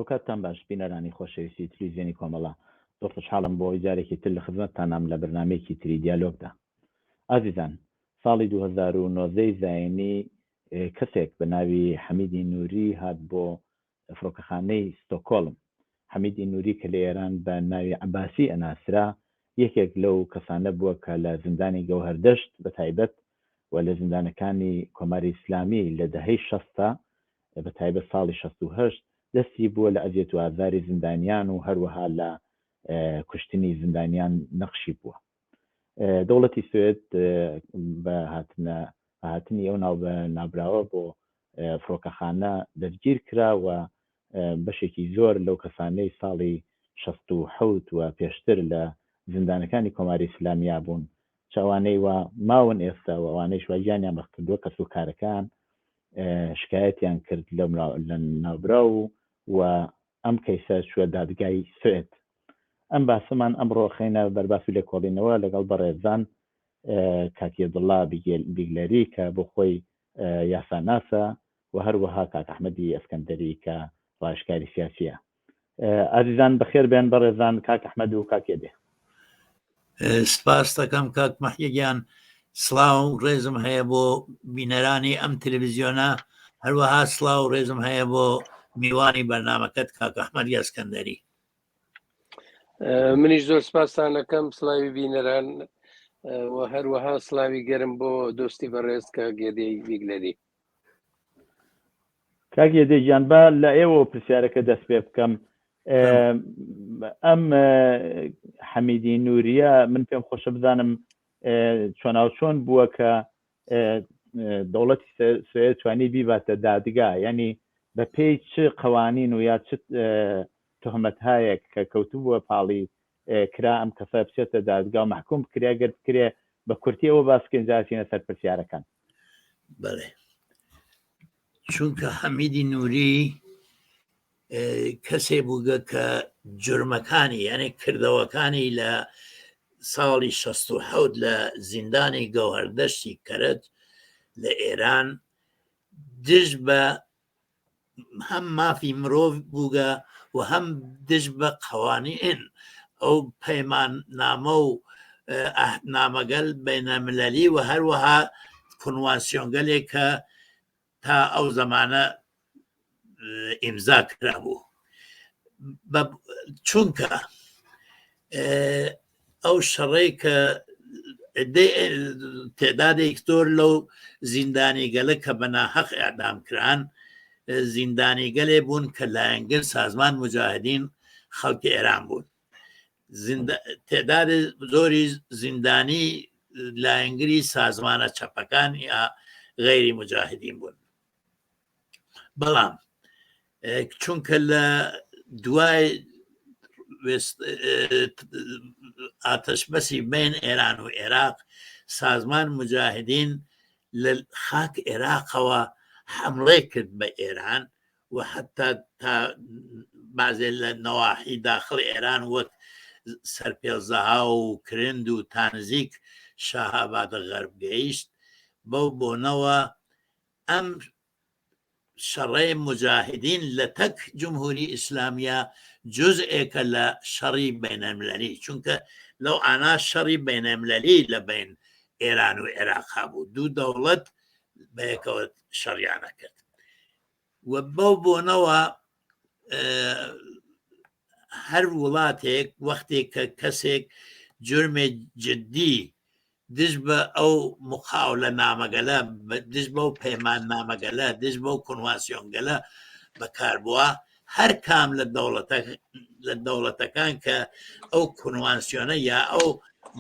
کاتتان باش بینەرانی خۆشەویستی تلویزیۆنی کۆمەڵە زۆر خوشحاڵم بۆ جارێکی تر لە خزمەتتانام لە بەرنامەیەکی تری دیالۆگدا. ئازیزان، ساڵی 2019 زایێنی کەسێک بە ناوی حەمیدی نووری هات بۆ فڕۆکەخانەی ستۆکۆڵم. حەمیدی نووری کە لە ئێران بە ناوی عەباسی ئەناسرا یەکێک لەو کەسانە بووە کە لە زیندانی گەوهەردەشت بە تایبەت و لە زیندانەکانی کۆماری ئیسلامی لە دەهەی 60 بە تایبەت ساڵی 68 دەستی بووە لە ئەزیێت و ئازاری زیندانیان و هەروەها لە کوشتنی زیندانیان نەخشی بووە. دەوڵەتی سوێد بە هاتنی ئەو نابراوە بۆ فڕۆکەخانە دەرگیر کرا و بەشێکی زۆر لەو کەسانەی ساڵی 67 و پێشتر لە زیندانەکانی کۆماری ئیسلامیا بوون چاوانەی و ماون ئێستا و ئەوانەی شوایگیانیان بەختردووە کەس و کارەکان شکایەتیان کرد لە ناوبراو و ئەم کەیسە چووە دادگای سوێد. ئەم باسەمان ئەمڕۆ خەینە بەرباسی لێکۆڵینەوە لەگەڵ بەڕێزان کاکی عەبدوڵڵا بیگلەری کە بۆ خۆی یاساناسە و هەروەها کاک ئەحمەدی ئەسکەندەری کە ڕایشکاری سیاسیە. ئازیزان بەخێر بێن بەڕێزان کاک ئەحمەد و کاک ئێدێ. سپاس دەکەم کاک مەحیەگیان، سڵاو و ڕێزم هەیە بۆ بینەرانی ئەم تەلەڤیزیۆنە، هەروەها سڵاو و ڕێزم هەیە بۆ میوانی بەرنامەکەت کاک ئەحمەدی ئەسکەندەری. منیش زۆر سپاسان دەکەم سڵاوی بینەران و هەروەها سڵاوی گەرم بۆ دۆستی بەڕێز کاک ئێدەی بیگلەری. کاک ئێدەی گیان با لە ئێوە پرسیارەکە دەست پێ بکەم. ئەم حەمیدی نووریە من پێم خۆشە بزانم چۆن بووە کە دەوڵەتی سوێد توانی بیباتە دادگا، ینی بە پێی چ قەوانین و یا چ تۆهمەتهایەک کە کەوتو بووە پاڵی کرا ئەم کەسە بچێتە دادگا و محکوم کرا گەر بکرێ بە کورتی ئەوە باسکەین جارچینە سەر پرسیارەکان. بەڵێ، چونکە حەمیدی نووری کەسێ بووگە کە جرمەکانی یعنی کردەوەکانی لە ساڵی 67 لە زیندانی گەوهەردەشتی کەرت لە ئێران دژ بە هەم مافی مرۆڤ بووگە و هەم دژ بە قەوانین ئەو پەیمان نامە و نامەگەل بینەملەلی و هەروەها کنوانسیۆنگەلێک کە تا ئەو زەمانە ئیمزا کرابوو. چونکە ئەو شەڕەی کە تێدادێک زۆر لەو زیندانیگەلە کە بەناحەق ئەعدام کران زیندانیگەلێ بوون کە لایەنگر سازمان مجاهدین خەڵکی ئێران بوون. تێداد زۆری زیندانی لایەنگری سازمانە چەپەکان یا غەیری مجاهدین بوون. بەڵام چونکە لە دوای ئاتەشبەسی بین ئێران و عێراق سازمان مجاهدین لە خاک عێراقەوە حمڵێ کرد بە ئێران و حتا تا بازێ لە نەواحی داخڵ ئێران وەک سەرپێڵزەها و کرند و تانزیک شاهابادە غەرب گەیشت. بەو بۆنەوە ئەم شەڕەی مجاهدین لە تەک جمهوری ئیسلامیە جزئێکە لە شەڕی بینەملەلی، چونکە لەو ئانا شەڕی بینەملەلی لە بین ئێران و عێراقا بوو، دوو دەوڵەت بەیەکەوە شەڕیانە کرد. و بەو بۆنەوە هەر وڵاتێک وەختێک کە کەسێک جرمێ جددی دژ بە ئەو مقاولە نامەگەلە، دژ بەو پەیمان نامەگەلە، دژ بەو کنوانسیۆنگەلە بەکاربووە، هەر کام لە دەوڵەتەکان کە ئەو کنوانسیۆنە یا ئەو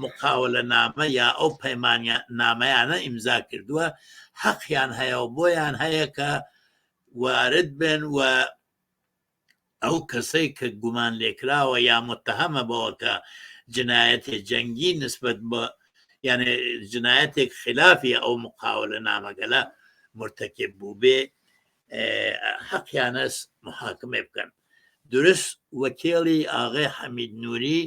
مقاولە نامە یا ئەو پەیمانە نامەیانە ئیمزا کردووە حەقیان هەیە و بۆیان هەیە کە وارد بن و ئەو کەسەی کە گومان لێکراوە یا متهەمە بەوە کە جنایەتی جەنگی نسبەت بە یعنی جنایەتێک خلافی ئەو مقاولە نامەگەلە مرتەکب بوو بێ حەقیانەس محاکمە بکەن. درست وەکێڵی ئاغای حەمید نووری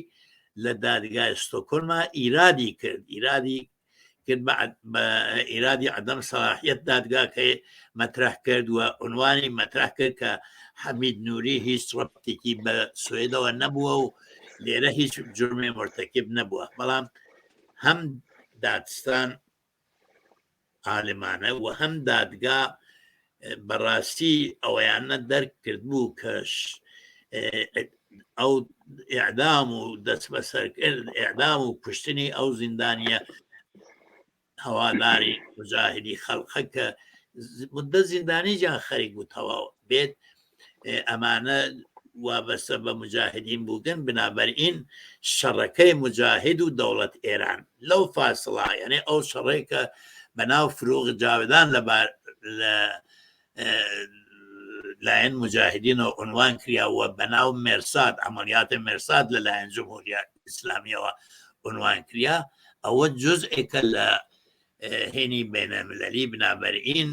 لە دادگای ستۆکۆلما ئیرادی کرد، ئیرادی کرد بە ئیرادی عدەم سەلاحیەت دادگا کە مەترح کرد و عنوانی مەترح کرد کە حەمید نووری هیچ ڕەبتێکی بە سوێدەوە نەبووە و لێرە هیچ جرمێ مرتەکب نەبووە، بەڵام هەم دادستان عالمانە و هەم دادگا بەڕاستی ئەوەیانە دەرک کرد بوو کەش ئەو ئیعدام و دەست بەسەرکرد ئیعدام و کوشتنی ئەو زیندانیە هەواداری مجاهدی خەڵقە کە مدە زیندانی جان خەریک بوو تەواو بێت ئەمانە وابەستە بە مجاهدین بووگەن، بنابەرئین شەڕەکەی مجاهد و دەوڵەت ئێران لەو فاسڵە، یعنی ئەو شەڕێکە بەناو فرۆغ جاوێدان لە لایەن مجاهدینەوە عنوان کراوە، بەناو مێرساد ئەمەلیاتە مێرساد لەلایەن جمهوریە ئیسلامیەوە عنوان کریا، ئەوە جزئێکە لە هێنی بینەملەلی، بنابەرئین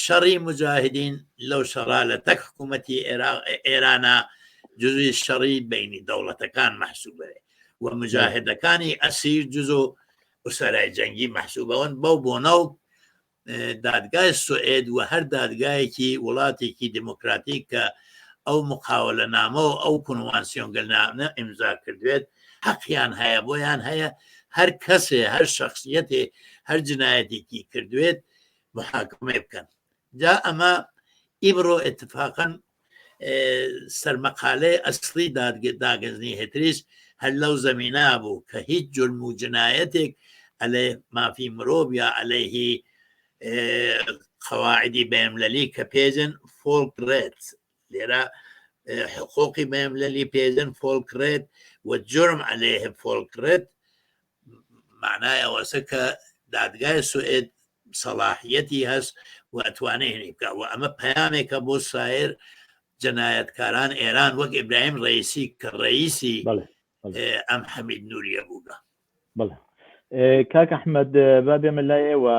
شەڕی مجاهدین لەو شەڕا لە تەک حکوومەتی ئێرانە جزوی شەڕی بینی دەوڵەتەکان مەحسوبە و مجاهدەکانی ئەسیر جزۆ ئوسەرای جەنگی مەحسوبەوەن بەو بۆ ناو دادگای سوئێد و هەر دادگایەکی وڵاتێکی دموکراتیک کە ئەو مقاولە نامە و ئەو کنوانسیۆنگەلنامە ئیمزا کردوێت حەقیان هەیە بۆیان هەیە هەر کەسێ هەر شخصیەتێ هەر جنایەتێکی کردوێت محاکمە بکەن. جا ئەمە ئیمڕۆ اتفاقا سەرمەقالەی ئەسلی داگەزنی هێتریش هەر لەو زەمینە بوو کە هیچ جرم و جنایەتێک ئەلێ مافی مرۆڤ یا ئەلەیهی قەواعدی بینالمللی کە پێژن فۆڵکڕێت لێرە حقوقی بینالمللی پێژن فۆڵکڕێت و جرم ئەلێه فۆڵکڕێت معنای ئەوەسە کە دادگای سوئێد سەلاحیەتی هەست و ئەتوانێ هێنی بکە و ئەمە پەیامێکە بۆ سایر جەنایەتکاران ئێران وەک ئیبراهیم ڕەیسی کە ڕەیسی ئەم حەمید نووریە بووگە. بەڵێ کاک ئەحمەد با بێمە لای ئێوە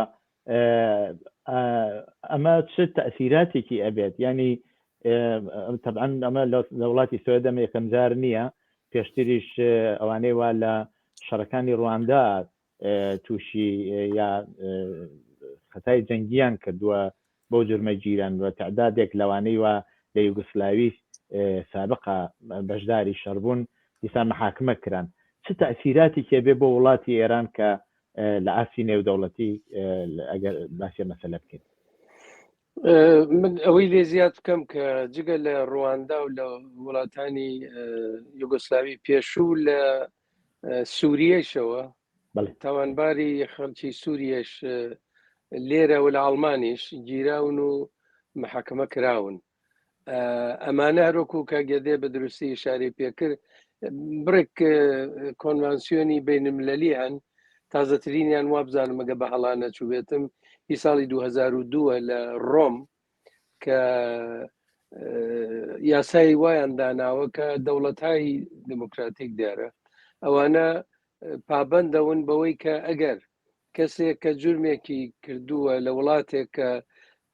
ئەمە چ تەئسیراتێکی ئەبێت، ینی طبعا ئەمە لە وڵاتی سوێدەمە یەکەم جار نییە، پێشتریش ئەوانەی وا لە شەڕەکانی ڕواندا تووشی یا خەتای جەنگیان کردووە بۆ جرمە گیران و تعدادێک لەوانەی وە لە یوگسلاوی سابقا بەشداری شەڕبوون دیسان محاکمە کران. چ تەئسیراتی کێبێ بۆ وڵاتی ئێران کە لە ئاسی نێودەوڵەتی ئەگەر باسی مەسەلە بکەین؟ من ئەوەی لێ زیاد بکەم کە جگە لە ڕواندا و لە وڵاتانی یوگۆسلاوی پێشوو لە سووریەشەوە تاوانباری خەڵکی سووریەش لێرە و لە ئەڵمانیش گیراون و محاکمە کراون. ئەمانە هەرۆکو کە گەدێ بە دروستی شاری پێکرد بڕێک کۆنڤانسیۆنی بینالمللی هەن، تازەترینیان وابزانم مەگە بە هەڵا نەچووبێتم هی ساڵی 2002 لە ڕۆم کە یاسای وایان داناوە کە دەوڵەتایی دموکراتیک دیارە ئەوانە پابەندەون بەوەی کە ئەگەر کەسێک کە جرمێکی کردووە لە وڵاتێک کە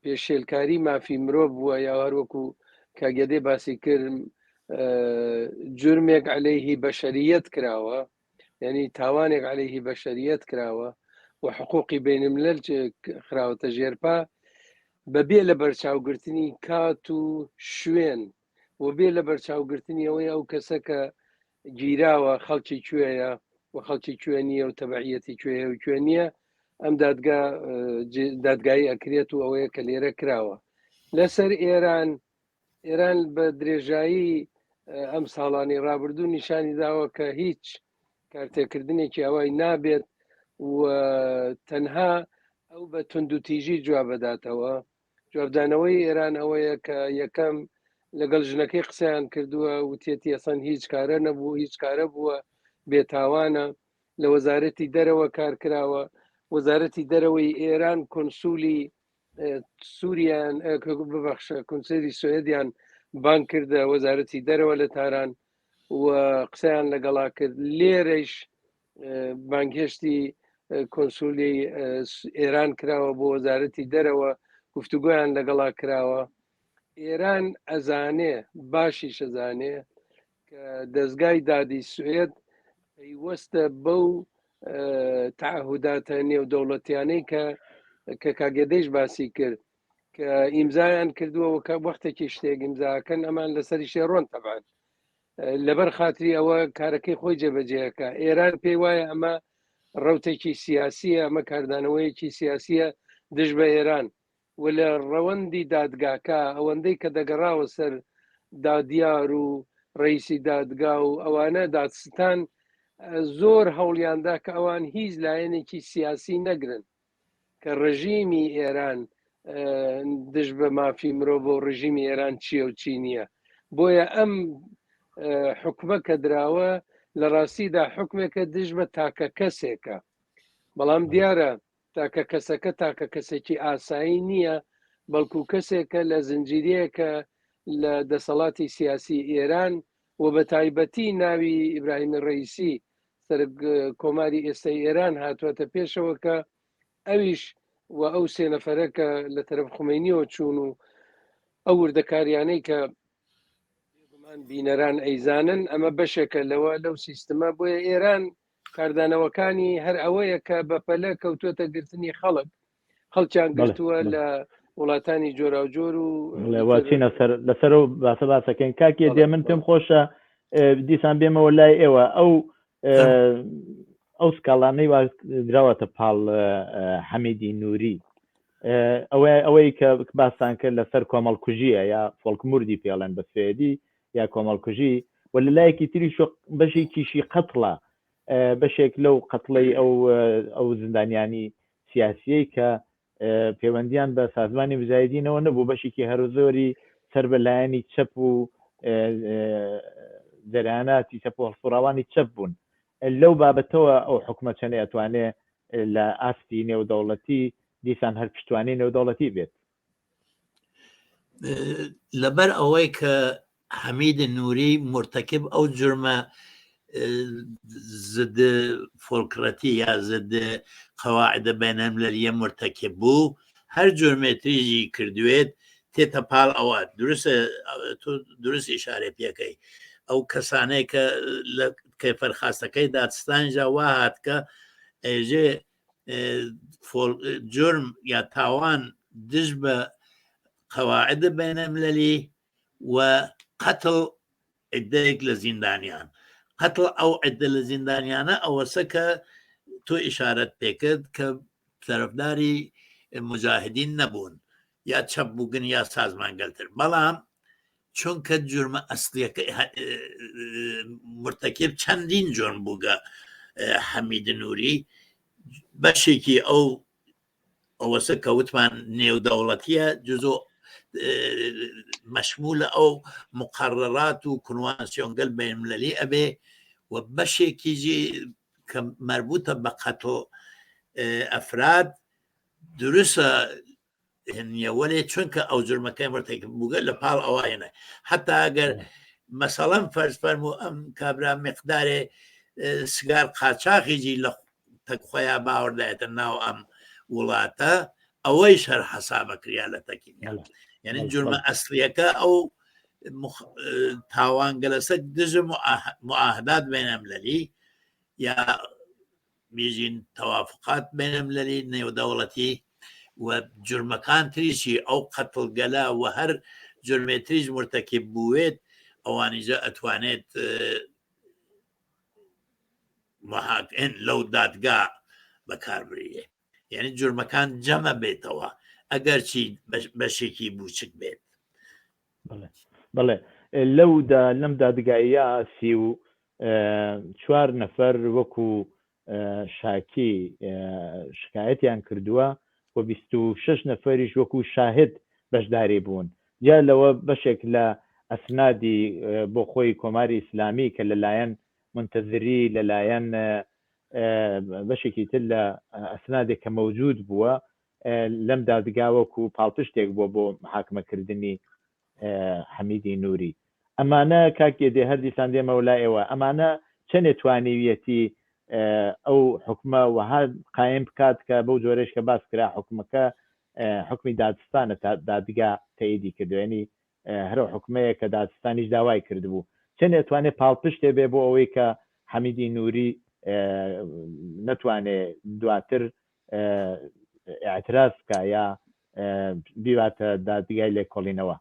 پێشێلکاری مافی مرۆڤ بووە یا هەروەکو کاگەدێ باسی کرد جرمێک عەلەیهی بەشەریەت کراوە، یعنی تاوانێک عەلەیهی بەشەریەت کراوە و حقوقی بینالملل خراوەتە ژێرپا، بەبێ لە بەرچاوگرتنی کات و شوێن و بێ لە بەرچاوگرتنی ئەوەی ئەو کەسە کە گیراوە خەڵکی کوێیە و خەڵکی کوێ نییە و تەبعیەتی کوێیە و کوێ نییە، ئەم دادگایی ئەکرێت و ئەوەیە کە لێرە کراوە. لەسەر ئێران بە درێژایی ئەم ساڵانی ڕابردوو نیشانی داوە کە هیچ کارتێکردنێکی ئەوەی نابێت و تەنها ئەو بە تونند و تیژی جواب بداتەوە. جوابدانەوەی ئێران ئەوەیە کە یەکەم لەگەڵ ژنەکەی قسەیان کردووە وتێتی ئەسەن هیچ کارە نەبوو، هیچ کارە بووە بێتاوانە، لە وەزارەتی دەرەوە کار کراوە. وەزارەتی دەرەوەی ئێران کۆنسولی سووریان ببەخشە کۆنسەری سوێدیان بان کردە وەزارەتی دەرەوە لە تاران و قسەیان لەگەڵا کرد. لێرەش بانگهێشتی کۆنسولی ئێران کراوە بۆ وەزارەتی دەرەوە، گفتوگۆیان لەگەڵا کراوە. ئێران ئەزانێ باشی شەزانێ کە دەستگای دادی سوێد پەیوەستە بەو تعهداتە نێودەوڵەتیانەی کە کاگێدەیش باسی کرد کە ئیمزایان کردووە کە وەختێکی شتێک ئیمزاکەن ئەمان لەسەری شێڕۆن تەبان لەبەر خاتری ئەوە کارەکەی خۆی جێبەجێەکە ئێران پێی وایە ئەمە ڕوتێکی سیاسیە ئەمە کاردانەوەیەکی سیاسیە دژ بە ئێران و لە ڕەوەندی دادگاکە ئەوەندەی کە دەگەڕاوە سەر دادیار و ڕئیسی دادگا و ئەوانە دادستان زۆر هەوڵیاندا کە ئەوان هیچ لایەنێکی سیاسی نەگرن کە ڕژیمی ئێران دژ بە مافی مرۆڤ بۆ ڕژیمی ئێران چییە و چی نییە بۆیە ئەم حکومە کە دراوە لە ڕاستیدا حکمێکە دژ بە تاکە کەسێکە بەڵام دیارە تاکە کەسەکە تاکە کەسێکی ئاسایی نییە بەڵکو کەسێکە لە زنجیرەیەکە لە دەسەڵاتی سیاسی ئێران و بە تایبەتی ناوی ئیبراهیمی ڕئیسی سەر کۆماری ئێستای ئێران هاتووەتە پێشەوە کە ئەویش و ئەو سێ نەفەرەکە لە تەرەف خومینیەوە چوون و ئەو وردەکاریانەی کە بینەران ئەیزانن ئەمە بەشێکە لەوە لەو سیستەمە بۆیە ئێران کاردانەوەکانی هەر ئەوەیە کە بەپەلە کەوتوتە گرتنی خەڵکیان گرتووە لە وڵاتانی جۆرا و جۆر و لەواچینە لەسەر و باسە باسەکەین کاکێ دێ من پێم خۆشە دیسان بێمەوە لای ئێوە ئەو سکاڵانەی دراوەتە پاڵ حەمیدی نووری ئەوەی کە باسان کرد لەسەر کۆمەڵکوژیە یا فۆڵکموردی پێڵێن بە سوێدی یا کۆمەڵکوژی و لە لایەکی تری بەشێکیشی قەتڵە بەشێک لەو قەتڵی ئەو زندانیانی سیاسیەی کە پەیوەندیان بە سازمانی مجاهیدینەوە نەبوو بەشێکی هەر زۆری سەر بەلایەنی چەپ و جەریاناتی چەپ و هەڵسوڕاوانی چەپ بوون لەو بابەتەوە ئەو حکومە چەنێ ئەتوانێت لە ئاستی نێودەوڵەتی دیسان هەر پشتوانەی نێودەوڵەتی بێت لەبەر ئەوەی کە حەمید نووری مرتکب ئەو جرمە ضد فۆلکڕەتی یا ضد قەواعدە بینەلملەلیە مرتکب بوو هەر جرمێتریژی کردوێت تێتە پاڵ ئەوە دروست ئیشارێ پێەکەی ئەو کەسانەی کە لە کەیفەرخاستەکەی دادستانیدا وا هات کە ئێژێ جرم یا تاوان دژ بە قەواعدە بینەلملەلی و قەتڵ عدەیەک لە زیندانیان قەتڵ ئەو عدە لە زیندانیانە ئەوەسە کە تۆ ئیشارەت پێکرد کە تەرەفداری مجاهدین نەبوون یا چەپ بووگن یا سازمانگەلتر بەڵام چونکە جرمە ئەسلیەکە مرتکب چەندین جرم بووگە حەمید نووری بەشێکی ئەوەسە کە وتمان نێودەوڵەتیە جزۆ مەشمولە ئەو مقررات و کنوانسیۆنگەل بینەلملەلی ئەبێ و بەشێکیجی کە مربوطە بە قەتڵ ئەفراد دروستە نیەوەلێ چونکە ئەو جرمەکەی مرتکب بووگە لە پاڵ ئەوایەنە حتا ئەگەر مەسەڵەن فەرز فەرموو ئەم کابرا مقدارێ سگار قاچاقیجی لە تەکخۆیان باوەڕدایەتە ناو ئەم وڵاتە ئەوەی شەر حەسابە کریا لە تەکینیان یعنی جرمە ئەسلیەکە ئەو تاوانگەلەسە دژ معاهدات بینەلملەلی یا بیژین تەوافقات بینەلملەلی نێودەوڵەتی و جرمەکان تریشی ئەو قەتڵگەلا و هەر جرمێتریش مرتکب بووێت ئەوانیجا ئەتوانێت لەو دادگا بەکاربرێ یعنی جرمەکان جەمە بێتەوە ئەگەر چی بەشێکی بوچک بێت بڵێ لەم دادگاییە 34 نەفەر وەکو شاکی شکایەتیان کردووە و 26 نەفەریش وەکو شاهد بەشداری بوون جا لەوە بەشێک لە ئەسنادی بۆ خۆی کۆماری ئیسلامی کە لەلایەن منتەزری لەلایەن بەشێکی تر لە ئەسنادێک کە مەوجود بووە لەم دادگا وەکو پاڵپشتێک بووە بۆ محاکمەکردنی حەمیدی نووری ئەمانە کاکێ دێ هەر دیسان دێمەوە لای ئێوە ئەمانە چەندێ توانیویەتی ئەو حکومە وەها قایم بکات کە بەو جۆرەش کە باس کرا حکومەکە حکمی دادستانە دادگا تەییدی کردوێنی هەرو حکومەیە کە دادستانیش داوای کردبوو چەندێ توانێت پاڵپشتێ بێ بۆ ئەوەی کە حەمیدی نووری نتوانێت دواتر اعتراز بکە یا بیواتە دادگای لێکۆڵینەوە.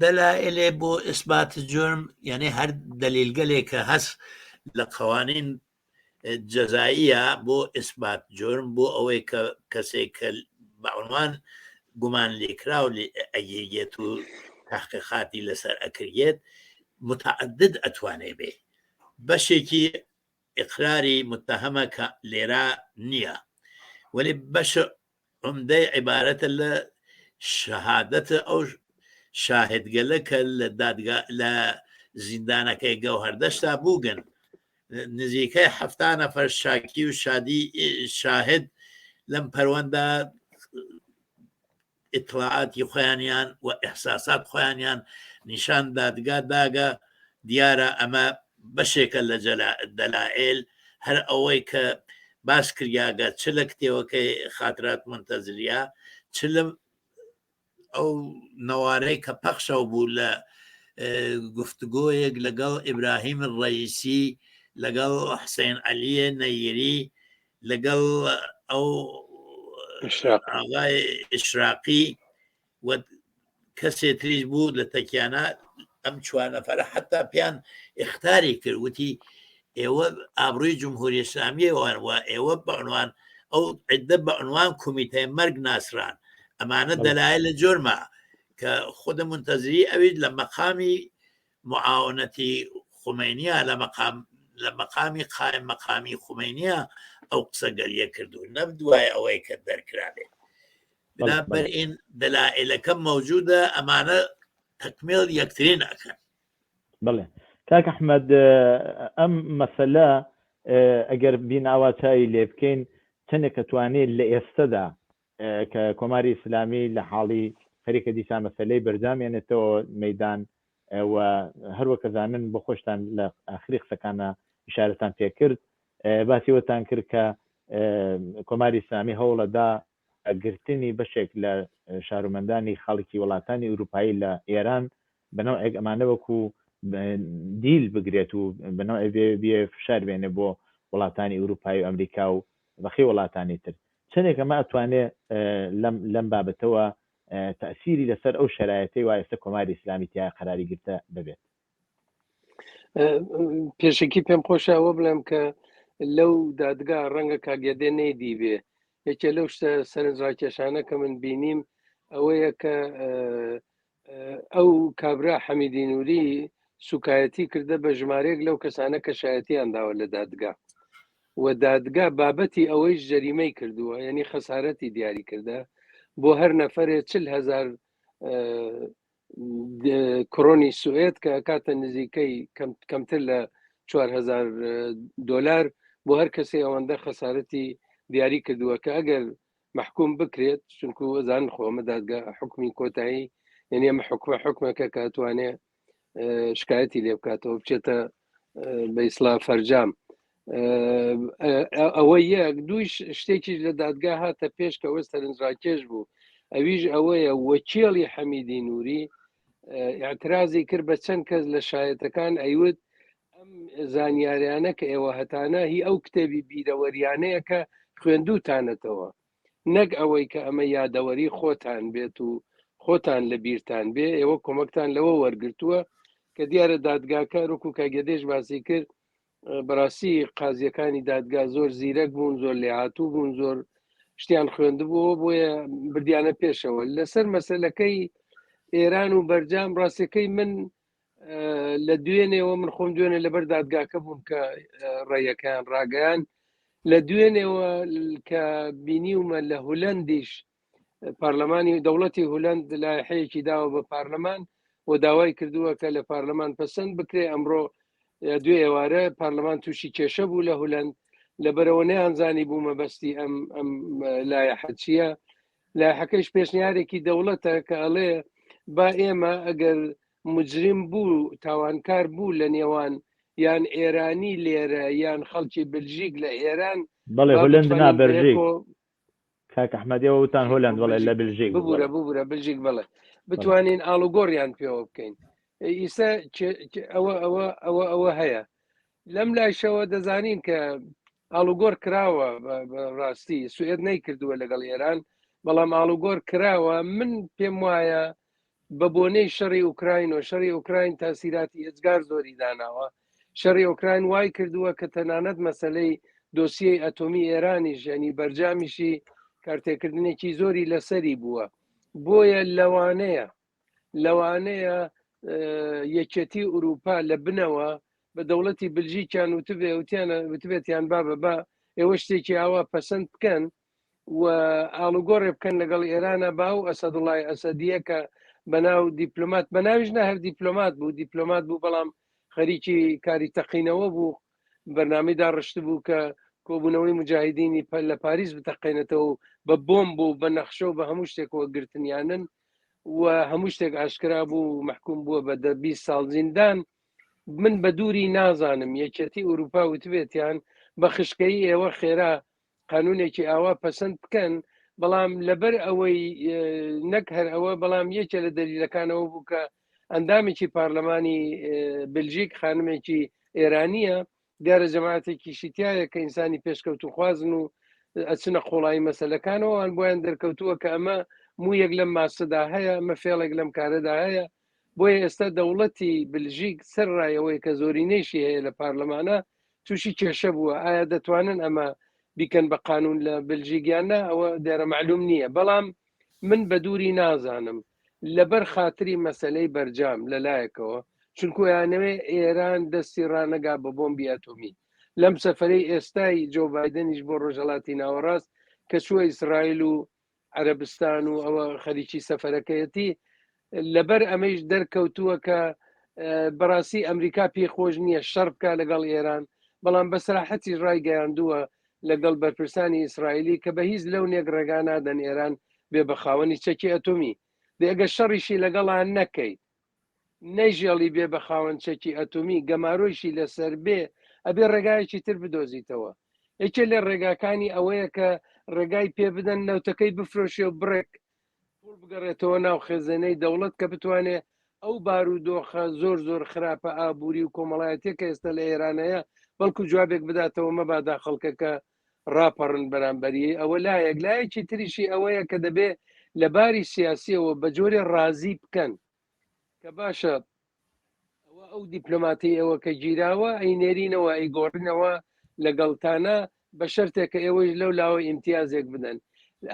دلائل بۆ ئیسبات جرم یعنی هەر دەلیلگەلێکە هەست لە قوانین جەزاییە بۆ ئیسبات جرم بۆ ئەوەی کە کەسێک کە بەعنوان گومان لێکرا و ئەگێت و تحقیقاتی لەسەر ئەکرێت متعدد ئەتوانێ بێ بەشێکی ئقراری متهمە کە لێرا نییە ولی بەش عمدەی عیبارەتە لە شەهادەتە ئەو شاهدگەلە کە لە زیندانەکەی گەوهەردەشتا بووگن نزیکەی 7 نەفەر شاکی و شادی شاهد لەم پەروەندە ئیطلاعاتی خۆیانیان و ئەحساسات خۆیانیان نیشان دادگا داگە دیارە ئەمە بەشێکە لە دەلائل هەر ئەوەی کە باس کریاگە چ لە کتێوەکەی خاترات منتەزریە چ لە ئەو نەوارەی کە پەخشەو بوو لە گفتگۆیەک لەگەڵ ئیبراهیم ڕەیسی لەگەڵ حسین عەلیە نەیری لەگەڵ ئەو ئاغای ئشراقی و کەسێ تریش بوو لە تەکیانە ئەم 4 نەفەرە حتا پیان ئختاری کرد وتی ئێوە ئابڕووی جمهوری ئیسلامیەوان و ئێوە بەعنوان ئەو عدە بەعنوان کۆمیتەی مەرگ ناسران ئەمانە دەلایل لە جۆرمە کە خودە منتەزری ئەوید لە مەقامی معاونەتی خومینیە لە مەقامی قایم مەقامی خومینیە ئەو قسە گەریە کردو نەبدوای ئەوەی کە دەرکرابێت بنابەرئین دەلائلەکە موجودە ئەمانە تەکمیل یەکترین ئەکەن. بڵێ کاک ئەحمەد ئەم مەسەلە ئەگەر بیناواتایی لێ بکەین چەندێک ئەتوانێت لە ئێستەدا کە کۆماری ئیسلامی لە حاڵی خەریکە دیسان مەسەلەی بەرجامێنێتەوە مەیدان و هەروەکە زانن بۆ خۆشتان لە ئاخری قسەکانە ئیشارەتان پێکرد باسیوەتان کرد کە کۆماری ئیسلامی هەوڵەدا گرتنی بەشێک لە شارومەندانی خەڵکی وڵاتانی ئەوروپایی لە ئێران بەنەوەیەک ئەمانە وەکو دیل بگرێت و بەنەوەی بێ فشار بێنێ بۆ وڵاتانی ئەوروپایی و ئەمریکا و بەخی وڵاتانی تر چەندێک ئەمە ئەتوانێت لەم بابەتەوە تەسیری لەسەر ئەو شەرایەتەی وایە ئێستا کۆماری ئیسلامی تیا قەراری گرتە ببێت. پێشکی پێم خۆشەوە بڵێم کە لەو دادگا ڕەنگە کاگێدێ نەیدی بێ یەکێ لەو شتە سەرنجڕاکێشانە کە من بینیم ئەوەیە کە ئەو کابرا حەمیدی نووری سوکایەتی کردە بە ژمارەیەک لەو کەسانە کە شایەتیان داوە لە دادگا و دادگا بابەتی ئەوەی جەریمەی کردووە یعنی خەسارەتی دیاری کردە بۆ هەر نەفەرێ 40,000 کڕۆنی سوئێت کە کاتە نزیکەی کەمتر لە 4,000 دۆلار بۆ هەر کەسێ ئەوەندە خەسارەتی دیاری کردووە کە ئەگەر محکوم بکرێت چونکو ئەزان خۆمە دادگا حکمی کۆتایی یعنی ئەمە حکمەکە کە ئەتوانێت شکایەتی لێ بکاتەوە بچێتە بە ئیسڵا فەرجام ئەوە یەک دووش شتێکی لە دادگا هاتە پێش کە وەستە سەرنجڕاکێش بوو ئەویش ئەوەیە وەکیڵی حەمیدی نووری اعترازی کرد بە چەند کەس لە شایەتەکان ئەیوت ئەم زانیاریانە کە ئێوە هەتانە هی ئەو کتێبی بیرەوەریانەیە کە خوێندووتانەتەوە نەک ئەوەی کە ئەمە یادەوەری خۆتان بێت و خۆتان لە بیرتان بێ ئێوە کۆمەکتان لەوە وەرگرتووە کە دیارە دادگاکە ڕووک و کاگەدێش باسی کرد بەڕاستی قازیەکانی دادگا زۆر زیرەک بوون زۆر لێهاتوو بوون زۆر شتیان خوێندبووە بۆیە بردیانە پێشەوە لەسەر مەسەلەکەی ئێران و بەرجام ڕاستەکەی من لە دوێنێەوە من خۆم دوێنێ لەبەر دادگاکە بووم کە ڕێیەکەیان ڕاگەیان لە دوێنێەوە کە بینیومە لە هولەندیش پارلەمانی دەوڵەتی هولەند لایحەیەکی داوە بە پارلەمان و داوای کردووە کە لە پارلەمان پەسەند بکرێ ئەمڕۆ دوێ ئێوارە پارلەمان تووشی کێشە بوو لە هولەند لەبەرەوە نەیانزانی بوو مەبەستی ئەم لایحە چییە لایحەکەش پێشنیارێکی دەوڵەتە کە ئەڵێ با ئێمە ئەگەر مجرم بوو تاوانکار بوو لە نێوان یان ئێرانی لێرە یان خەڵکی بلژیک لە ئێران بەڵێ هولەند نا بەلژیک کاک ئەحمەدیەوە وتان هۆلند وڵێ لە بلژیک ببوورە بلژیک بڵێ بتوانین ئاڵوگۆڕیان پێوە بکەین ئیسا ئەوە هەیە لەم لایشەوە دەزانین کە ئاڵوگۆڕ کراوە ڕاستی سوێد نەیکردووە لەگەڵ ئێران بەڵام ئاڵوگۆڕ کراوە من پێم وایە بە بۆنەی شەڕی ئوکراین و شەڕی ئوکراین تاسیراتی ئێجگار زۆری داناوە شەڕی ئوکراین وای کردووە کە تەنانەت مەسلەی دۆسیەی ئەتۆمی ئێرانیش ینی بەرجامیشی کارتێکردنێکی زۆری لەسەری بووە بۆیە لەوانەیە یەکێتی ئوروپا لە بنەوە بە دەوڵەتی بلژیکیان وتبێتیان بە ئێوە شتێکی ئاوا پەسەند بکەن و ئاڵوگۆڕێ بکەن لەگەڵ ئێرانە باو ئەسەدوڵای ئەسەدیە کە بەناو دیپلۆمات بەناویش نە هەر دیپلۆمات بوو بەڵام خەریکی کاری تەقینەوە بوو بەرنامەیدا ڕشت بوو کە کۆبوونەوەی مجاهدینی لە پاریس بتەقینێتەوە بە بۆم بوو بە نەخشە و بە هەموو شتێکەوە گرتنیانن و هەموو شتێک ئاشکرا بوو محکوم بووە بە 20 ساڵ زیندان من بە دووری نازانم یەکێتی ئوروپا وتبێتیان بە خشکەی ئێوە خێرا قانونێکی ئاوا پەسەند بکەن بەڵام لەبەر ئەوەی نەک هەر ئەوە بەڵام یەکێ لە دەلیلەکانەوە بوو کە ئەندامێکی پارلەمانی بلژیک خانمێکی ئێرانیە دیارە جەماعەتێکی شیتایە کە ئینسانی پێشکەوتو خوازن و ئەچنە قۆڵایی مەسەلەکانەوە ئەن بۆیان دەرکەوتووە کە ئەمە مویەک لەم ماسەدا هەیە ئەمە فێڵێک لەم کارەدا هەیە بۆیە ئێستا دەوڵەتی بلژیک سەرڕایەوەی کە زۆرینەیشی هەیە لە پارلەمانە تووشی کێشە بووە ئایا دەتوانن ئەمە بیکەن بە قانون لە بلژیگیانە ئەوە دیارە معلوم نییە بەڵام من بە دووری نازانم لەبەر خاتری مەسلەی بەرجام لەلایەکەوە چونکو یانەوێ ئێران دەستی ڕانەگا بە بۆمبی ئەتۆمی لەم سەفەرەی ئێستای جۆ بایدنیش بۆ ڕۆژهەڵاتی ناوەڕاست کە چووە ئیسرائیل و عەرەبستان و ئەوە خەریکی سەفەرەکەیەتی لەبەر ئەمەش دەرکەوتووە کە بەڕاستی ئەمریکا پێخۆش نییە شەڕ بکە لەگەڵ ئێران بەڵام بەسراحەتی ڕایگەیاندووە لەگەڵ بەرپرسانی ئیسرائیلی کە بە هیچ لەو نێک ڕێگا نادەن ئێران بێ بەخاوەنی چەکی ئەتۆمی دێگە شەڕیشی لەگەڵان نەکەیت نەیژێڵی بێ بە خاوەن چەکی ئەتۆمی گەمارۆیشی لەسەر بێ ئەبێ ڕێگایەکی تر بدۆزیتەوە یەکێ لە ڕێگاکانی ئەوەیە کە ڕێگای پێ بدەن نەوتەکەی بفرۆشێ و بڕێک پوڵ بگەڕێتەوە ناو خێزانەی دەوڵەت کە بتوانێت ئەو بارودۆخە زۆر خراپە ئابووری و کۆمەڵایەتێک کە ئێستا لە ئێرانەیە بەڵکو جوابێک بداتەوە مەبادا خەڵکەکە ڕاپەڕن بەرامبەری ئەوە لایەک لایەکی تریشی ئەوەیە کە دەبێ لە باری سیاسیەوە بە جۆرێ ڕازی بکەن کە باشە ئەو دیپلۆماتی ئەوە کە گیراوە ئەینێرینەوە ئەیگۆڕنەوە لەگەڵتانە بە شەرتێک کە ئێوەش لەو لاوە ئیمتیازێک بدەن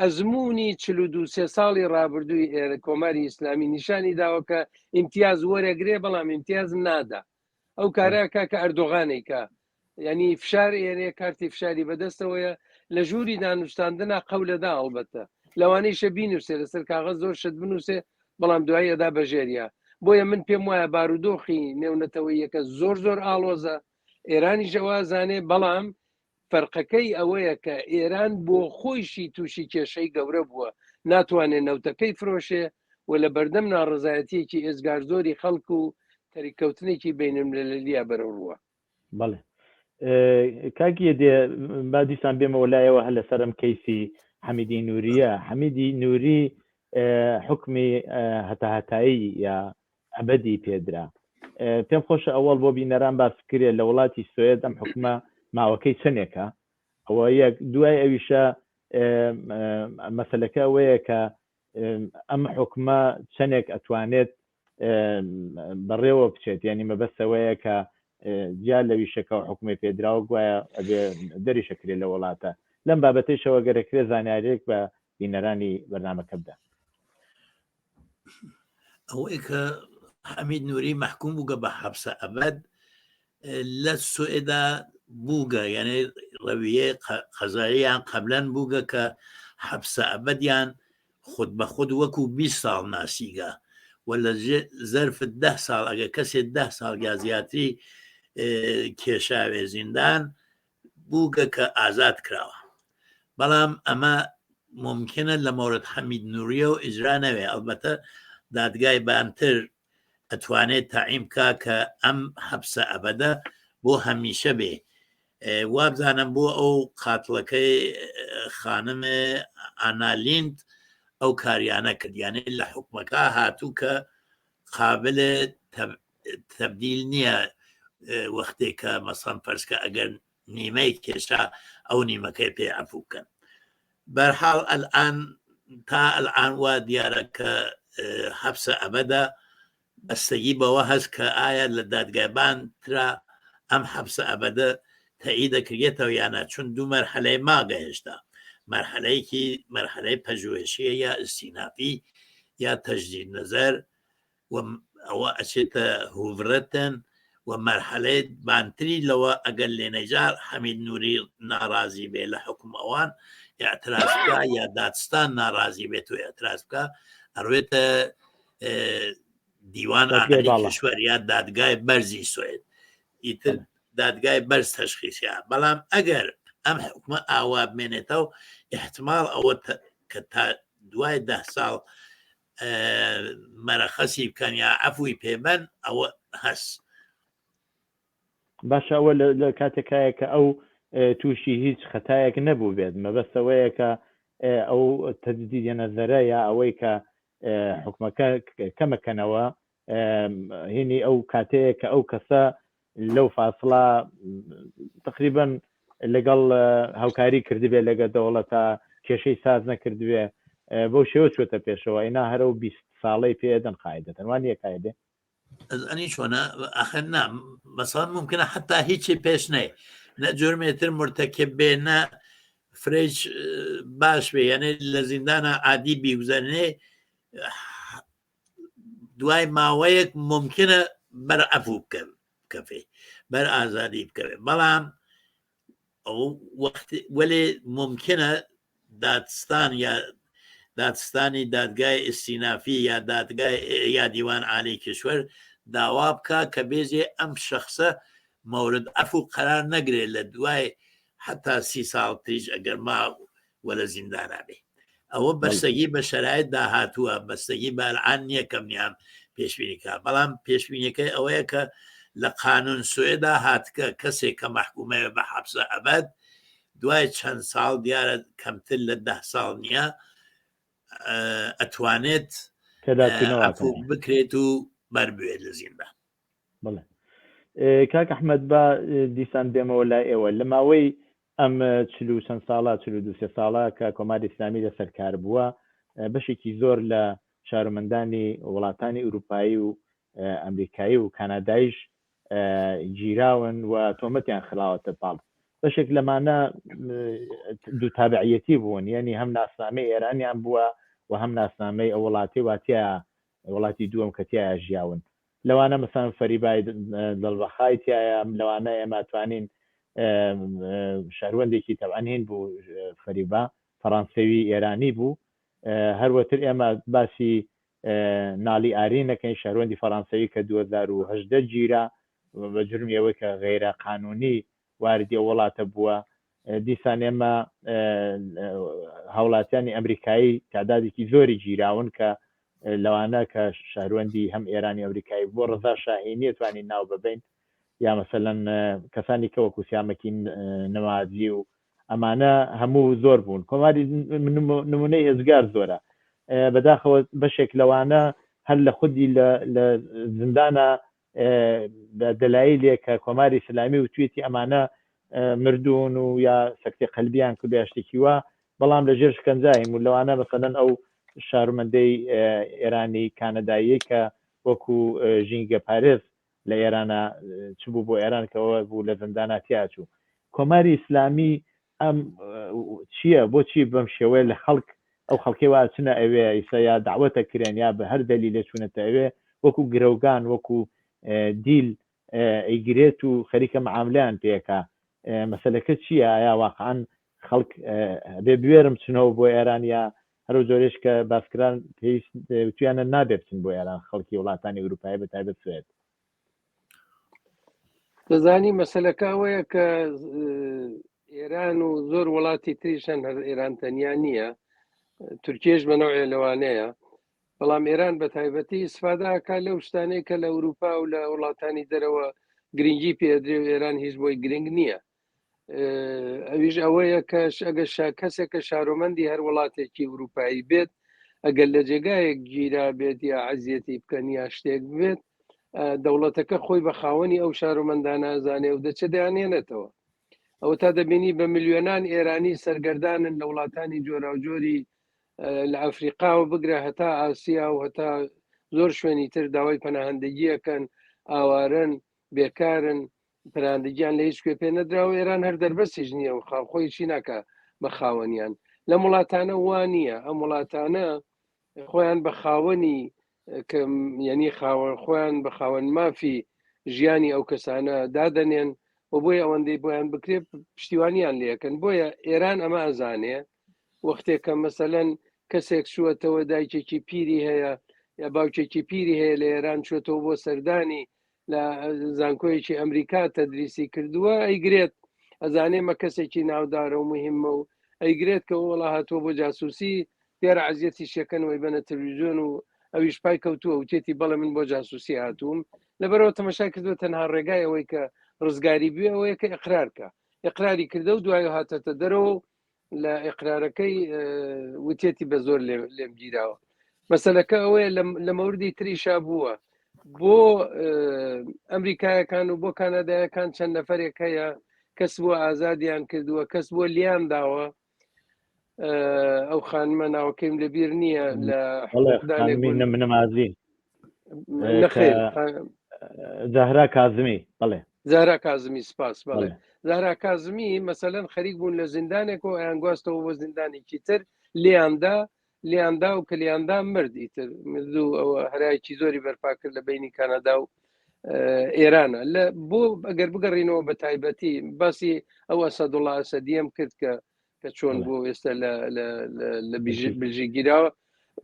ئەزمموی 42 ساڵی ڕابردووی کۆماری ئیسلامی نیشانی داوە کە ئیمتیاز وەرەگرێ بەڵام ئیمتیاز نادا ئەو کارەکە کە ئەردۆغانێکە ینی فشار ئێرێ کارتی فشاری بەدەستەوەیە لە ژووری دانوستاندنا قەولەدا ئەڵبەتە لەوانەیشە بینوسێ لەسەر کاغەز زۆر شت بنووسێ بەڵام دوای ئەدا بەژێریە بۆیە من پێم وایە بارودۆخی نێونەتەوەیەکە زۆر ئاڵۆزە ئێرانی ژەوازانێ بەڵام فەرقەکەی ئەوەیە کە ئێران بۆ خۆیشی تووشی کێشەی گەورە بووە ناتوانێت نەوتەکەی فرۆشێ و لە بەردەم ناڕزایەتیەکی ئێزگار زۆری خەڵک و تەریکەوتنێکی بینالمللیا بەرەوڕووە بەڵێ کاگیە دێ با دیسان بێمەوە لایەوە هە لەسەرم کەیسی حەمیدی نووریە حەمیدی نووری حکمی هەتاهەتایی یا ئەبەدی پێدرا پێم خۆشە ئەوەڵ بۆ بینەران باس کرێ لە وڵاتی سوێد ئەم حکومە ماوەکەی چنێکە ئەوە یەک دوای ئەویشە مەسەلەکە ئەوەیە کە ئەم حکومە چەندێک ئەتوانێت بەڕێوە بچێت ینی مەبەستەوەیە کە جیا لەویشەکە و حکومی پێدراوە گوایە دەری شەکرێت لە وڵاتە لەم بابەتەیشەوە گەرەکرێ زانیارێک بە بینەرانی بەرنامەکە بدە ئەوەی کە حەمید نووری محکوم بووگە بە حەبسە ئەبەد لە سوئێدا بووگە یعنی ڕەویە قەزاییان قەبلەن بووگە کە حەبسە ئەبەدیان خود بە خود وەکو 20 ساڵ ناسیگە و لە زەرفت 10 ساڵ ئەگە کەسێک 10 ساڵ یا زیاتری کێشاوێ زیندان بووگە کە ئازاد کراوە بەڵام ئەمە ممکنە لە مۆرد حەمید نووریە و ئیجرا نەوێ ئەلبەتە دادگای بانتر ئەتوانێت تاعیم کا کە ئەم حەبسە ئەبەدە بۆ هەمیشە بێ وابزانم بۆ ئەو قاتڵەکەی خانم ئانالیند ئەو کاریانە کردیانێت لە حکومەکە هاتوو کە قابلە تەبدیل نییە وەختێکە مەسەڵەن فەرزکە ئەگەر نیمەی کێشا ئەو نیمەکەی پێ عەفو بکەن. بەرحاڵ ئەلئان تا ئەلئان وا دیارە کە حەبسە ئەبەدە بەستگی بەوە هەست کە ئایا لە دادگایبان ترا ئەم حەبسە ئەبەدە تەعیید دەکرێتەوە یانە، چون دوو مەرحەلەی ماگەهێشتا، مەرحەلەیەکی مەرحەلەی پەژوهێشیە یا ئیسینافی یا تەجدید نەزەر ئەوە ئەچێتە هوڤرەتن و مەرحەلەی بانتری لەوە ئەگەر لێنەجار حەمید نووری ناڕازی بێ لە حکوم ئەوان ئاعتراز بکە یا دادستان ناڕازی بێت و ئاعتراز بکە ئەڕوێتە دیوان ئاگەری کشوەر یا دادگای بەرزی سوێد، ئیتر دادگای بەرز تەشخیصیا. بەڵام ئەگەر ئەم حکومە ئاوا بمێنێتەوە احتمال ئەوە کە تا دوای 10 ساڵ مەرەخەسی بکەن یا عەفوی پێبەن ئەوە هەست. باشە ئەوە لە کاتێکایە کە ئەو تووشی هیچ خەتایەک نەبوو بێت، مەبەستەوەیە کە ئەو تەجدیدە نەزەرە یا ئەوەی کە حکومەکە کەمەکەنەوە هینی ئەو کاتەیە کە ئەو کەسە لەو فاصڵە تقریبا لەگەڵ هاوکاری کردبێ لەگە دەوڵەتە کێشەی ساز نەکردوێ بۆ شێوە چوێتە پێشەوە ئینا هەرە و 20 ساڵەی پێدەن قاعدە تەنوان یەکایدێ ئەنی چۆنە ئەخر نا مەسەڵەن ممکنە حتا هیچی پێش نەی نە جرمێتر مرتەکب بێ نە فرێج باش بێ، یعنی لە زیندانە عادی بیگوزەرنێ دوای ماوەیەک ممکنە بەرعەفو بکەفێ بەر ئازادی بکەوێت. بەڵام وەلێ ممکنە دادستان یا دادستانی دادگای ئیسینافی یا دادگای یا دیوان عالی کشوەر داوا بکە کە بێزێ ئەم شخصە مورد عەفو قەرار نەگرێت لە دوای حتا 30 ساڵ تریش ئەگەر ما وەلە زیندانە بێ. ئەوە بەستگی بە شەرایط داهاتووە، بەستگی بە ئەلعان نییە کەمنیان پێشبینیکە. بەڵام پێشبینیەکەی ئەوەیە کە لە قانون سوێدا هاتکە کەسێک کە محکومەیە بە حەبسە ئەبەد دوای چەند ساڵ دیارە کەمتر لە 10 ساڵ نییە ئەتوانێت بکرێت و بەربێت لە زیندان. بڵێ کاک ئەحمەد بە دیسان بێمەوە لای ئێوە لە ماوەی ئەم 40 چەند ساڵە 42 ساڵە کە کۆماری ئیسلامی لەسەر کار بووە بەشێکی زۆر لە شارۆمەندانی وڵاتانی ئوروپایی و ئەمریکایی و کانادایش گیراون و تۆمەتیان خراوەتە پاڵ. بەشێک لەمانە دوو تابعیەتی بوون، یعنی هەم ناسنامەی ئێرانیان بووە و هەم ناسنامەی ئەو وڵاتی واتیە وڵاتی دووەم کەتیایە ژیاون. لەوانە مەسان فەریبای دڵبەخای تایە، لەوانە ئێمە توانین شاروەندێکی تەوان هین بوو فەریبا فەڕەنسەوی ئێرانی بوو. هەروەتر ئێمە باسی ناڵی ئارینەکەین شاروەندی فەڕەنسەوی کە 2018 گیرا بە جرمی ئەوەی کە غیرە قانونی واردی وڵاتە بووە. دیسان ئێمە هاوڵاتیانی ئەمریکایی تعدادێکی زۆری گیراون کە لەوانە کە شاروەندی هەم ئێرانی ئەمریکایی بۆ ڕزا شاهینی توانین ناو ببین، یا مەسەلەن کەسانی کە وەکو سیامەکی نەمادی و ئەمانە هەموو زۆر بوون. کۆماری نمونەی هێزگار زۆرە بەداخەوە بەشێک لەوانە هەر لە خودی لە زندانە دەلایلێک کە کۆماری ئیسلامی و توێتی ئەمانە مردوون و یا سەکتەی قەلبیان کرد یا شتێکی وە، بەڵام لە ژێر شکنجایم و لەوانە مەسەلەن ئەو شارمەندەی ئێرانی کانەدایی کە وەکو ژینگە پارێز لە ئێرانە چ بوو بۆ ئێران کەەوە بوو لە زنداناتیا چوو. کۆماری ئیسلامی ئەم چییە بۆچی بەم شێوەیە لە خەڵک ئەو خەڵکی وا چنە ئەوێ ئیسا یا داوەتە کرێن یا بە هەر دەلیلە چوونەتە ئەوێ وەکو گرەوگان وەکو دیل ئەیگرێت و خەریکە مەعاملەیان پێکە. مەسەلەکە چییە؟ ئایا واقعاً خەڵک بێ بوێرم چنەوە بۆ ئێران یا هەرو جۆرێش کە باسکران پێویست تویانە نابێ بچن بۆ ئێران خەڵکی وڵاتانی ئوروپایی بە تایبەت سوێت؟ دەزانی مەسەلەکە ئەوەیە کە ئێران و زۆر وڵاتی تریشان هەر ئێران تەنیا نییە، تورکیش بەنەوەی لەوانەیە، بەڵام ئێران بە تایبەتی ئیسفاداکە لەو شتانەی کە لە ئەوروپا و لە وڵاتانی دەرەوە گرنگی پێدرێ و ئێران هیچ بۆی گرنگ نییە. ئەویش ئەوەیە کە ئەگەر کەسێکە شارۆمەندی هەر وڵاتێکی ئەوروپایی بێت ئەگەر لە جێگایەک گیرا بێت یا عەزیەتی بکەن یا شتێک بێت دەوڵەتەکە خۆی بە خاوەنی ئەو شارۆمەندانە ئەزانێ و دەچێ دەیانێنێتەوە. ئەو تا دەبینی بە میلیۆنان ئێرانی سەرگەردانن لە وڵاتانی جۆرا و جۆری لە ئەفریقاوە بگرە هەتا ئاسیا و هەتا زۆر شوێنی تر داوای پەناهندگیەکەن، ئاوارن، بێکارن، پەناهندگییان لە هیچ کوێ پێ نەدراوە. ئێران هەر دەربەستیش نییە و خۆیشی ناکە بە خاوەنیان. لە وڵاتانە وانە ئەم وڵاتانە خۆیان بە خاوەنی یعنی خۆیان بە خاوەن مافی ژیانی ئەو کەسانە دادەنێن و بۆی ئەوەندەی بۆیان بکرێ پشتیوانیان لەکەن. بۆیە ئێران ئەمە ئەزانێ وەختێکە مەسەلەن کەسێک چووەتەوە دایکێکی پیری هەیە یا باوکێکی پیری هەیە لە ئێران چۆتەوە بۆ سەردانی لە زانکۆیەکی ئەمریکا تەدریسی کردووە، ئەیگرێت ئەزانێمە کەسێکی ناودارە و مهمە و ئەیگرێت کە وڵا هاتووە بۆ جاسووسی دیارە عزیەتی شەکەنەوەی بەنە تەلەڤیزیۆن و ئەویش پای کەوتووە و تێتی بەڵێ من بۆ جاسووسی هاتووم. لەبەرەوە تەماشا کردووە تەنها ڕێگای ئەوەی کە ڕزگاری بوێ ئەوەیە کە ئیقرارکە، ئیقراری کردە و دوای هاتەتە دەرەوە لە ئیقرارەکەی وتێتی بە زۆر لێم گیراوە. مەسەلەکە ئەوەیە لە مەوردی تریشا بووە بۆ ئەمریکایەکان و بۆ کانادایەکان چەند نەفرێک هەیە کەس بۆ ئازادیان کردووە، کەس بۆ لیان داوە. ئەو خانمە ناوەکەیم لەبیر نییە لە منەمازی زەهرا کازمی، بڵێ زارا کازمی، سپاس. بڵێ زارا کازمی مەسەلەن خەریک بوون لە زیندانێک و ئەیان گواستەوە بۆ زیندانێکی تر لیاندا و کە لیاندا مردی تر مردوو. ئەوە هەرایکی زۆری بەرپا کرد لە بینی کانادا و ئێرانە. لە بۆ ئەگەر بگەڕینەوە بە تایبەتی باسی ئەو ئەسەدوڵڵا ئەسەدیم کرد کە چۆن بۆ ئێستا لە بلژی گیراوە،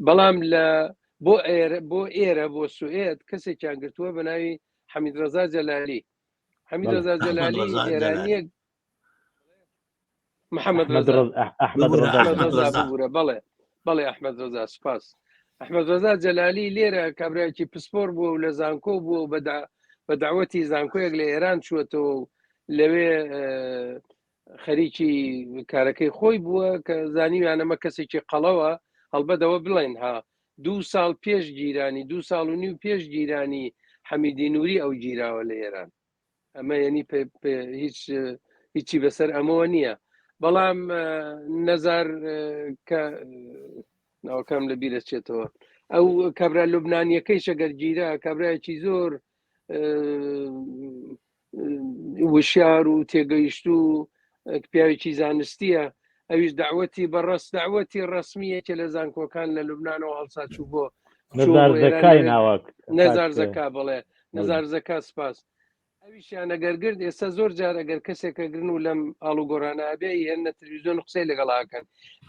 بەڵام بۆ ئێرە بۆ سوئێد کەسێکیان گرتووە بە ناوی حەمید ڕەزا جەلالی. حەمید ڕەزا جەلالی ئێرانیە، محەممەد ڕەزا بوورە، بەڵێ ئەحمەد ڕەزا، سپاس. ئەحمەد ڕەزا جەلالی لێرە کابراایکی پسپۆر بووە و لە زانکۆ بووە و بە داوەتی زانکۆیەک لە ئێران چووەتەوە و لەوێ خەریکی کارەکەی خۆی بووە کە زانیویانەمە کەسێکی قەڵەوە هەڵبەدەوە بڵێن ها 2 ساڵ پێش گیرانی 2 ساڵ و نیو پێش گیرانی حەمیدی نووری ئەو گیراوە لە ئێران. ئەمە یعنی هیچی بەسەر ئەمەوە نییە. بەڵام نەزار کە ناوەکەم لە بیرە چێتەوە ئەو کابرا لوبنانیەکەی شەگەر گیرا کابراایکی زۆر وشیار و تێگەیشت و پیاوێکی زانستیە، ئەویش داوەتی بەڕست داوەتی ڕسمیەکە لە زانکۆکان لە لوبنانەوە هەڵساچوو بۆ نەزار زەکا، بڵێ نەزار زەکا، سپاس. ئەویشیان ئەگەرگرت ئێستا زۆر جار ئەگەر کەسێکە گرن و لەم ئاڵوگۆڕانابێ هێنە تەلەڤیزیۆن قسەی لەگەڵاکەن.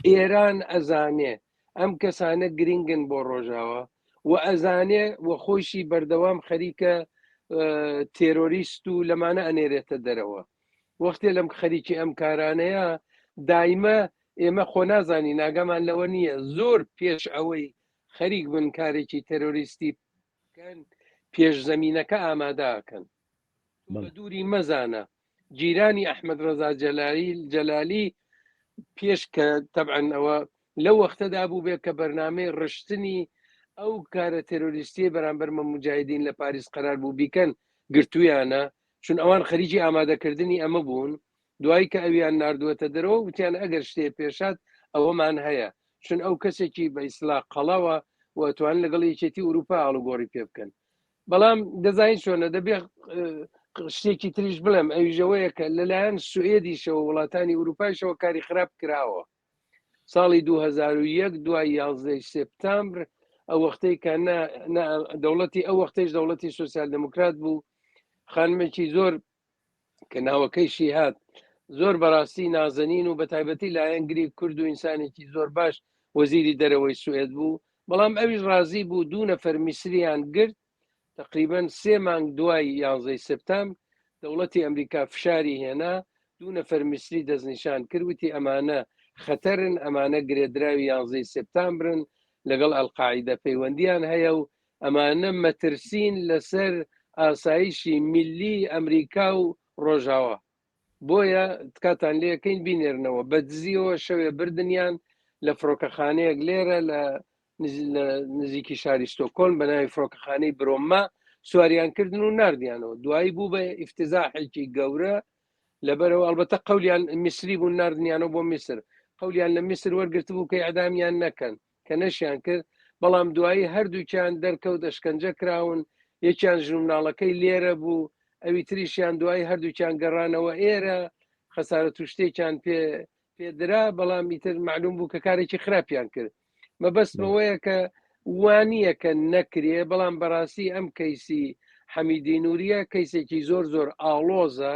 ئێران ئەزانێ ئەم کەسانە گرنگن بۆ ڕۆژاوە و ئەزانێ و خۆشی بەردەوام خەریکە تێرۆریست و لەمانە ئەنێرێتە دەرەوە. وەختێ لەم خەریکی ئەم کارانەیە دایمە ئێمە خۆ نازانی ناگەمان لەوە نییە زۆر پێش ئەوەی خەریک بن کارێکی تەرۆریستی بکەن پێش زەمینەکە ئامادەکەن. بە دووری مەزانە جیرانی ئەحمەد ڕەزا جەلالی پێش کە تەبعەن ئەوە لەو وەختەدا بوو بێت کە بەرنامەی ڕشتنی ئەو کارە تێرۆریستی بەرامبەر مەموجاهیدین لە پاریس قەرار بوو بیکەن گرتویانە، چون ئەوان خەریکی ئامادەکردنی ئەمە بوون. دوایی کە ئەویان نردووەتە دەرەوە وتیان ئەگەر شتێ پێشات ئەوەمان هەیە، چون ئەو کەسێکی بە ئیسلاح قەڵەوە و توان لەگەڵ یەکێتی ئوروپا ئاڵوگۆڕی پێ بکەن. بەڵام دەزانین چۆنە دەبێ شتێکی تریش بڵێم ئەویژەوەیە کە لەلایەن سوئێدیشەوە وڵاتانی ئوروپایشەوە کاری خراپ کراوە. ساڵی 2001 دوای 11 سپتامبر ئەو وەختەی کە دەوڵەتی ئەو وەختەیش دەوڵەتی سۆسیال دموکرات بوو، خانمێکی زۆر کە ناوەکەیشی هات زۆر بەڕاستی نازەنین و بە تایبەتی لایەنگری کورد و ئینسانێکی زۆر باش وەزیری دەرەوەی سوئێد بوو. بەڵام ئەویش ڕازی بوو 2 نەفەر میسریان گرت تقریبا 3 مانگ دوای 11 سپتامبر دەوڵەتی ئەمریکا فشاری هێنا 2 نەفەر میسری دەستنیشان کردوتی ئەمانە خەتەرن، ئەمانە گرێدراوی 11 سپتامبرن، لەگەڵ ئەلقاعیدە پەیوەندیان هەیە و ئەمانە مەترسین لەسەر ئاسایشی میلی ئەمریکا و ڕۆژاوە. بۆیە تکاتان لەکەین بینێرنەوە بە دزیەوە شەوێ بردنیان لە فڕۆکەخانەیەک لێرە لە نزیکی شاری ستۆکۆلم بە ناوی فڕۆکەخانەی برۆما سواریان کردن و نردیانەوە دوایی بوو بە ئیفتزاحێکی گەورە لەبەرەوە ئەلبەتە قەولیان میسری بوو نردنیانەوە بۆ میسر قەولیان لە میسر وەرگرت بوو کە ئەعدامیان نەکەن کە نەشیان کرد بەڵام دوایی هەردووکیان دەرکەوت دەشکەنجە کراون یەکیان ژناڵەکەی لێرە بوو ئەوی تریشیان دوایی هەردووکیان گەڕانەوە ئێرە خەسارە و شتێکیان پێدرا بەڵام ئیتر معلوم بوو کە کارێکی خراپیان کرد مەبەستمەوەیە کە وانییە کە نەکرێ بەڵام بەڕاستی ئەم کەیسی حەمیدی نووریە کەیسێکی زۆر ئاڵۆزە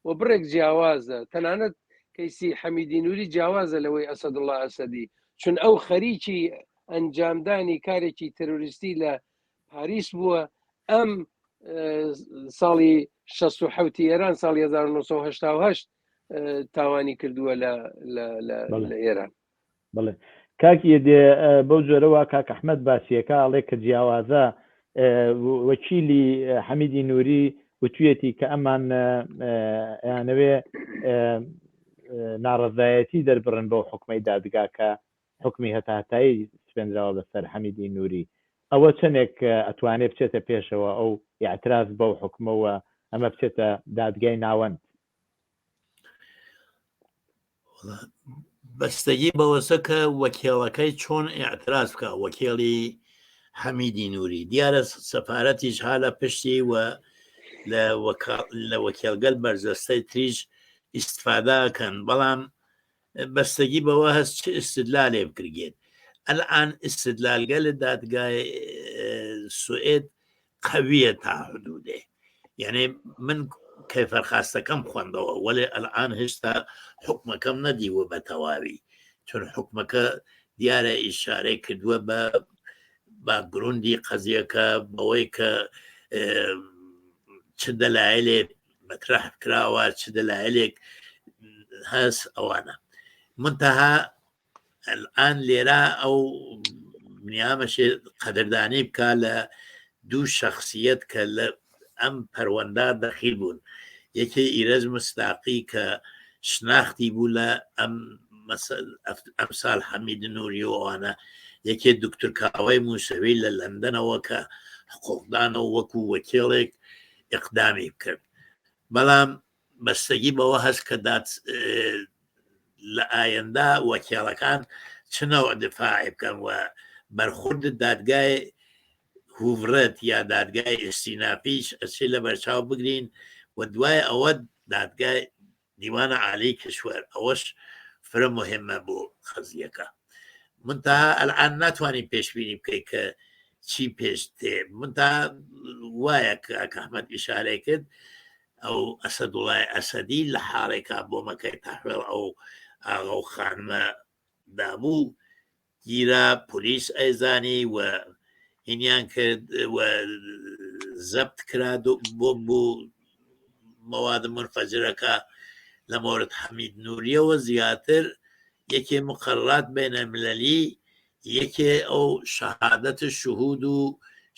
و بڕێک جیاوازە تەنانەت کەیسی حەمیدی نووری جیاوازە لەوەی ئەسەدوڵڵا ئەسەدی چون ئەو خەریکی ئەنجامدانی کارێکی تەروریستی لە پاریس بووە ئەم ساڵی 16 ئێران ساڵی 1970 تاوانی کردووە لە ئێران بڵێ کاکی دێ بەو جۆرەوە کاک ئەحمەد باسیەکە ئەڵێ کە جیاوازە وەکیلی حەمیدی نووری وتوێتی کە ئەمان یانەوێ ناڕەزایەتی دەربڕن بەو حکومەی دادگا کە حکمی هەتاتایی سپێنراوە بەسەر حەمیدی نووری ئەوە چەندێک ئەتوانێت بچێتە پێشەوە ئەو یاعتراز بەو حکومەوە ئەمە بچێتە دادگای ناوەند بەستگی بەوەسە کە وەکێڵەکەی چۆن ئاعتراز بکە وەکێڵی حەمیدی نووری دیارە سەفارەتیش ها لە پشتی و لە وەکێڵگەل بەرزەستەی تریش ئیسفاداکەن بەڵام بەستگی بەوە هەست چ ئستدلالێ بکرێت الآن استدلالگەل دادگای سوئێد قویە تا حدودێ یعنی من کەیفەرخاستەکەم خوێندەوە وەێ ئەلان هێشتا حکومەکەم نەدیوە بە تەواوی چون حکومەکە دیارە ئیشارەی کردووە بە گروندی قەزیەکە بەوەی کە چ دەلایلێ مەترح کراوە چ دەلایلێک هەست ئەوانە منتەها الآن لێرە ئەو نیامەشێ قەدردانی بکە لە دوو شخصیت کە لە ئەم پەروەندا دەخیل بوون یەکێ ئیرەز مستاقی کە شناختی بوو لە ئەمسال حەمید نووری وانە یەکێ دکتور کاوای موسەوی لە لەندەنەوە کە حقوقدانەوە وەکو وەکێڵێک ئیقدامی بکرد بەڵام بەستگی بەوە هەست کە لە ئایندا وەکێڵەکان چنەوە دفاعی بکەن و بەرخورد دادگای هوڤڕێت یا دادگای ئستیناپیش ئەچێ لە بەرچاو بگرین و دوای ئەوە دادگای دیوانە عالی کشوەر ئەوەش فرە مهمە بۆ قەزیەکە منتها ئەلان ناتوانین پێشبینی بکەیت کە چی پێش تێ منتها وایە کە ئەحمەد ئیشارەی کرد ئەو ئەسەدوڵای ئەسەدی لە حاڵێکا بۆ مەکەی تاحوێڵ ئەو ئاغا و خانمە دابوو گیرا پۆلیس ئەیزانی و هینیان کرد و زەبت کرا بۆ مەواد منفەجرەکە لە مۆرد حەمید نووریەوە زیاتر یەکێ مقررات بینە ملەلی یەکێ ئەو شەهادەت شهود و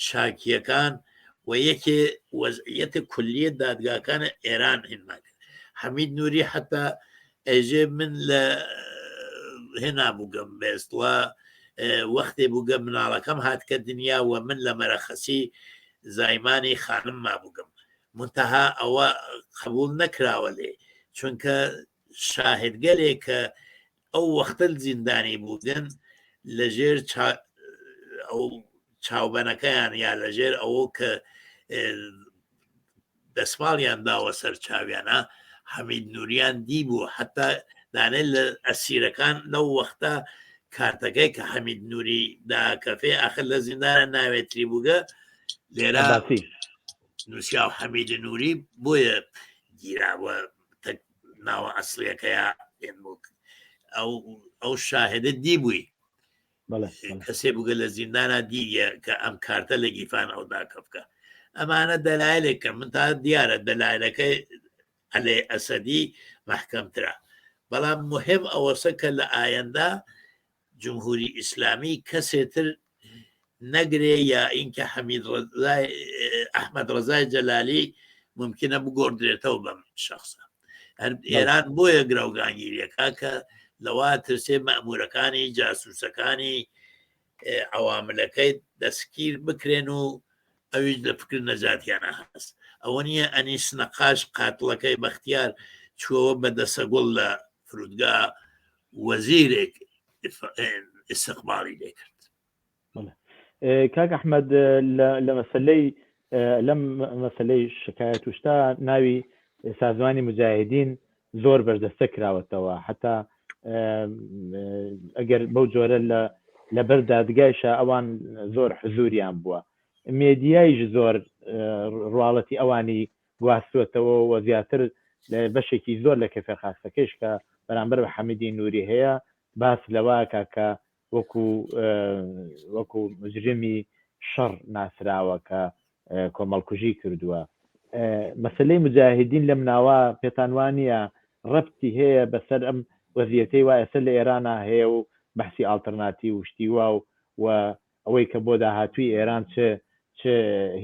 شاکیەکان و یەکێ وەزعیەتە کولیە دادگاکانە ئێران هێنما کرد حەمید نووری حتا ئەژێ من لە هێنا بووگەم بێستوە وەختێ بووگە مناڵەکەم هاتکە دنیا و من لە مەرەخەسی زایمانی خانم ما بووگەم منتەها ئەوە قبول نەکراوە لێ چونکە شاهدگەلێک کە ئەو وەختە زیندانی بوودن لەژێر ئەو چاوبەنەکەیان یا لەژێر ئەوە کە دەسماڵیان داوە سەر چاویانە حەمید نووریان دی بوو حتا دانێت لە ئەسیرەکان لەو وەختە کارتەکەی کە حەمید نووری داکەفێ ئاخر لە زیندانە ناوێتری بووگە لێرە نووسیا و حەمید نووری بۆیە گیراوە ناوە ئەسلیەکەیە ئەو شاهدە دی بووی کەسێ بووگە لە زیندانە دیە کە ئەم کارتە لە گیفان ئەو داکە بکە ئەمانە دەلایلێکە من تا دیارە دەلایلەکەی ئەلێ ئەسەدی محکەمترا بەڵام مهم ئەوەسە کە لە ئایندا جمهوری ئیسلامی کەسێتر نەگرێ یا ئینکە حەمید ئەحمەد ڕەزای جەلالی ممکنە بگۆڕدرێتەوە بەم شخصە ئێران بۆیە گرەوگانگیریەکە کە لەوا ترسێ مەئمورەکانی جاسووسەکانی عواملەکەی دەستگیر بکرێن و ئەویش لە فکر نەجاتیانە هەست ئەوە نییە ئەنیس نەقاش قاتڵەکەی بەختیار چووەوە بەدەسەگوڵ لە فرودگا وەزیرێک استقبالی لێکرد. کاک ئەحمەد لە مەسلەی لەم مەسلەی شکایەت وشتا ناوی سازمانی مجاهدین زۆر بەردەستە کراوەتەوە حتا ئەگەر بەو جۆرە لە بەر دادگایشە ئەوان زۆر حزوریان بووە مێدیایش زۆر ڕواڵەتی ئەوانی گواستوێتەوە و زیاتر بەشێکی زۆر لە کەفێ خاستەکەش کە بەرامبەر بە حەمیدی نووری هەیە باس لەواکە کە وەکو مجرمی شەڕ ناسراوە کە کۆمەڵکوژی کردووە مەسلەی مجاهدین لەم ناوە پێتان وانە ڕەبتی هەیە بەسەر ئەم وەزیەتەی وایە سەر لە ئێرانە هەیە و بەحسی ئالتەرناتیڤ وشتیوا و ئەوەی کە بۆ داهاتووی ئێران چ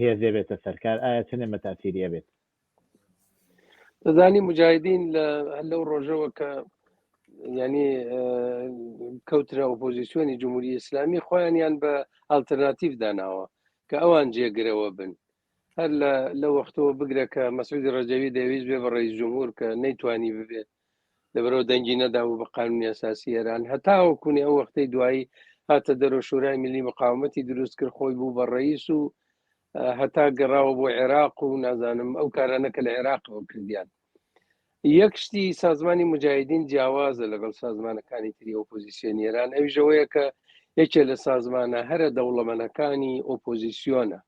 هێزێ بێتە سەرکار ئایا چ نێمە تاثیریە بێت دەزانی مجاهدین لەو ڕۆژەوە کە ینی کەوترە ئۆپۆزیسیۆنی جمهوری ئیسلامی خۆیانیان بە ئالتەرناتیڤ داناوە کە ئەوان جێگرەوە بن هەر لە وەختەوە بگرە کە مەسعودی ڕەجەوی دەویست بێ بە ڕئیس جمهور کە نەیتوانی ببێت لەبەرەوە دەنگی نەدا و بە قانونی ئەساسی ئێران هەتاوەکوونی ئەو وەختەی دوایی هاتە دەرەوە شورای ملی مقاومەتی دروست کرد خۆی بوو بە ڕئیس و هەتا گەڕاوە بۆ عێراق و نازانم ئەو کارانە کە لە عێراقەوە کردیان یەک شتی سازمانی مجاهدین جیاوازە لەگەڵ سازمانەکانی تری ئۆپۆزیسیۆنی ئێران ئەویژەوەیە کە یەکێ لە سازمانە هەرە دەوڵەمەنەکانی ئۆپۆزیسیۆنە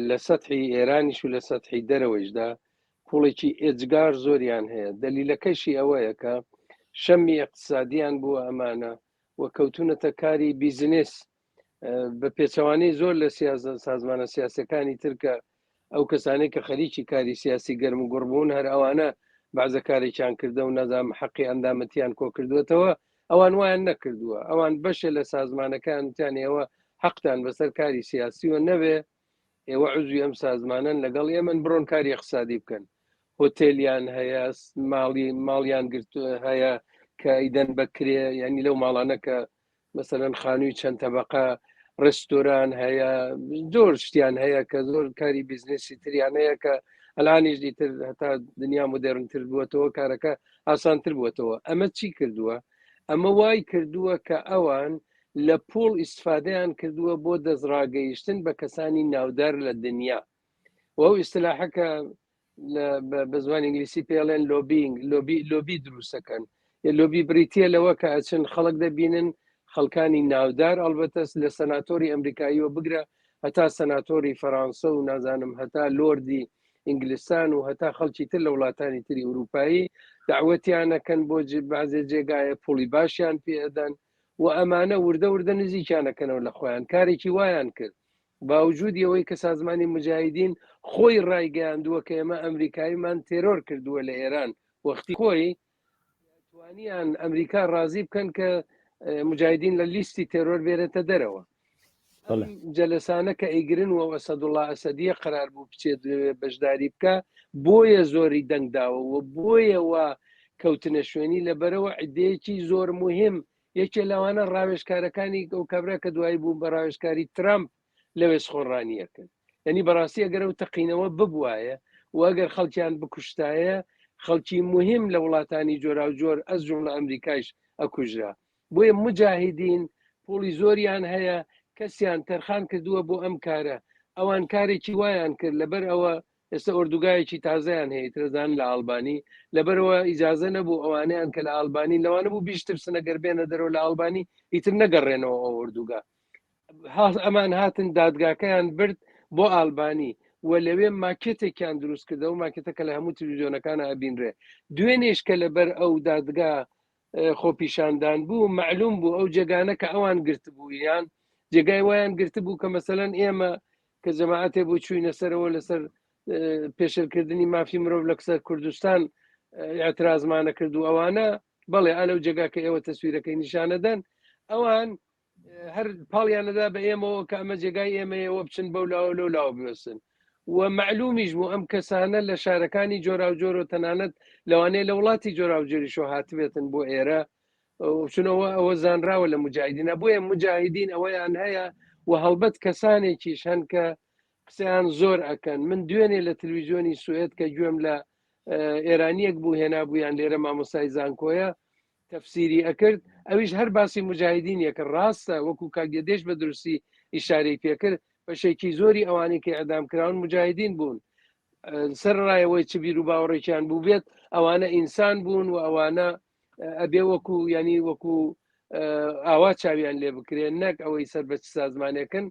لە سەتحی ئێرانیش و لە سەتحی دەرەوەیشدا پوڵێکی ئێجگار زۆریان هەیە دەلیلەکەشی ئەوەیە کە شەمی اقتصادیان بووە ئەمانە و کەوتونەتە کاری بیزنس بە پێچەوانەی زۆر لە سازمانە سیاسەکانی ترکە ئەو کەسانەی کە خەریکی کاری سیاسی گەرم و گوڕبوون هەر ئەوانە بەعزە کارێکیان کردە و نەزام حەقی ئەندامەتیان کۆ کردوێتەوە ئەوان وایان نەکردووە ئەوان بەشە لە سازمانەکانتیان ئێوە حەقتان بەسەر کاری سیاسی و نەبێ ئێوە عزوی ئەم سازمانن لەگەڵ ئێمە بڕۆن کاری اقتصادی بکەن هۆتێلیان هەیە ماڵیان گرت هەیە کە ئیدەن بکرێ ینی لەو ماڵانە کە مەسەرەن خانووی چەند تەبقە ڕستۆران هەیە زۆر شتیان هەیە کە زۆر کاری بیزنسی تریان هەیە کە ئەلانیش دیتر هەتا دنیا مدرنتر بووەتەوە کارەکە ئاسانتر بووەتەوە ئەمە چی کردووە ئەمە وای کردووە کە ئەوان لە پۆڵ ئیسفادەیان کردووە بۆ دەستڕاگەیشتن بە کەسانی ناودار لە دنیا و ئەو ئیستلاحەکە بە زمانی ئینگلیسی پێڵێن لۆبی دروستەکەن لۆبی بریتە لەوە کە ئەچن خەڵک دەبینن خەڵکانی ناودار ئەلبەتەس لە سەناتۆری ئەمریکاییەوە بگرە هەتا سەناتۆری فەرانسە و نازانم هەتا لۆردی ئینگلیستان و هەتا خەڵکی تر لە وڵاتانی تری ئوروپایی داوەتیانەکەن بۆ بازێ جێگایە پوڵی باشیان پێدەن و ئەمانە وردە نزیکیانەکەنەوە لە خۆیان کارێکی وایان کرد باوجودی ئەوەی کە سازمانی مجاهدین خۆی ڕایگەیاندووە کە ئێمە ئەمریکاییمان تێرۆر کردووە لە ئێران وەختی خۆی توانیان ئەمریکا ڕازی بکەن کە مجاهدین لە لیستی تێرۆر بێرێتە دەرەوە جەلسانە کە ئەیگرن و ئەسەدوڵڵا ئەسەدیە قرار بوو بچێت بەشداری بکە بۆیە زۆری دەنگداوە و بۆیەوە کەوتنە شوێنی لەبەرەوە عیدەیەکی زۆر مهم یەکێ لەوانە ڕاوێژکارەکانی ئەو کابرا کە دوایی بوو بە ڕاوێژکاری ترامپ لەوێ سخۆڕانیە کرد یعنی بەڕاستی ئەگەر ئەو تەقینەوە ببوایە و ئەگەر خەڵکیان بکوشتایە خەڵکی مهم لە وڵاتانی جۆرا و جۆر ئەس جوڵە ئەمریکایش ئەکوژرا بۆیە مجاهدین پۆڵی زۆریان هەیە کەسیان تەرخان کردووە بۆ ئەم کارە ئەوان کارێکی وایان کرد لەبەر ئەوە ئێستا ئۆردوگایەکی تازایان هەیە ترزان لە ئالبانی لەبەرەوە ئیجازە نەبوو ئەوانیان کە لە ئالبانی لەوانە بوو بیشتر سنەگەر بێنە دەرەوە لە ئالبانی ئیتر نەگەڕێنەوە ئەو ئۆردوگا ئەمان هاتن دادگاکەیان برد بۆ ئالبانی و لەوێ ماکێتێکیان دروست کردە و ماکێتەکە لە هەموو تلویزیۆنەکانە ئەبینرێ دوێنێش کە لەبەر ئەو دادگا خۆپیشاندان بوو معلوم بوو ئەو جێگانە کە ئەوان گرت بوویان جێگای وایان گرت بوو کە مەسەلەن ئێمە کە جەماعەتێ بۆ چووینە سەرەوە لەسەر پێشرکردنی مافی مرۆڤ لە کسەر کوردستان اعترازمانە کردو ئەوانە بەڵێ ئالەو جێگا کە ئێوە تەسویرەکەی نیشانەدەن ئەوان هەر پاڵیانەدا بە ئێمەوە کە ئەمە جێگای ئێمەیەوە بچن بەو لاوە لەو لاوە بوێسن و معلومیش بوو ئەم کەسانە لە شارەکانی جۆرا و جۆر و تەنانەت لەوانەیە لە وڵاتی جۆرا و جێریشۆ هاتبێتن بۆ ئێرە چونەوە ئەوە زانراوە لە مجاهدینە بۆیە مجاهدین ئەوەیان هەیە و هەڵبەت کەسانێکیش هەن کە قسەیان زۆر ئەکەن. من دوێنێ لە تەلەڤیزیۆنی سوێد کە گوێم لە ئێرانیەک بوو هێنابوویان لێرە مامۆسای زانکۆیە تەفسیری ئەکرد، ئەویش هەر باسی مجاهدین یەکە ڕاستە وەکو کاگەدێش بە درستی ئیشارەی پێکرد بەشێکی زۆری ئەوانەی کە ئەدام کراون مجاهدین بوون. سەر ڕایەوەی چ بیر و باوەڕێکیان بوو بێت ئەوانە ئینسان بوون و ئەوانە ئەبێ وەکو ینی وەکو ئاوا چاویان لێ بکرێن نەک ئەوەی سەر بە سازمانەکەن.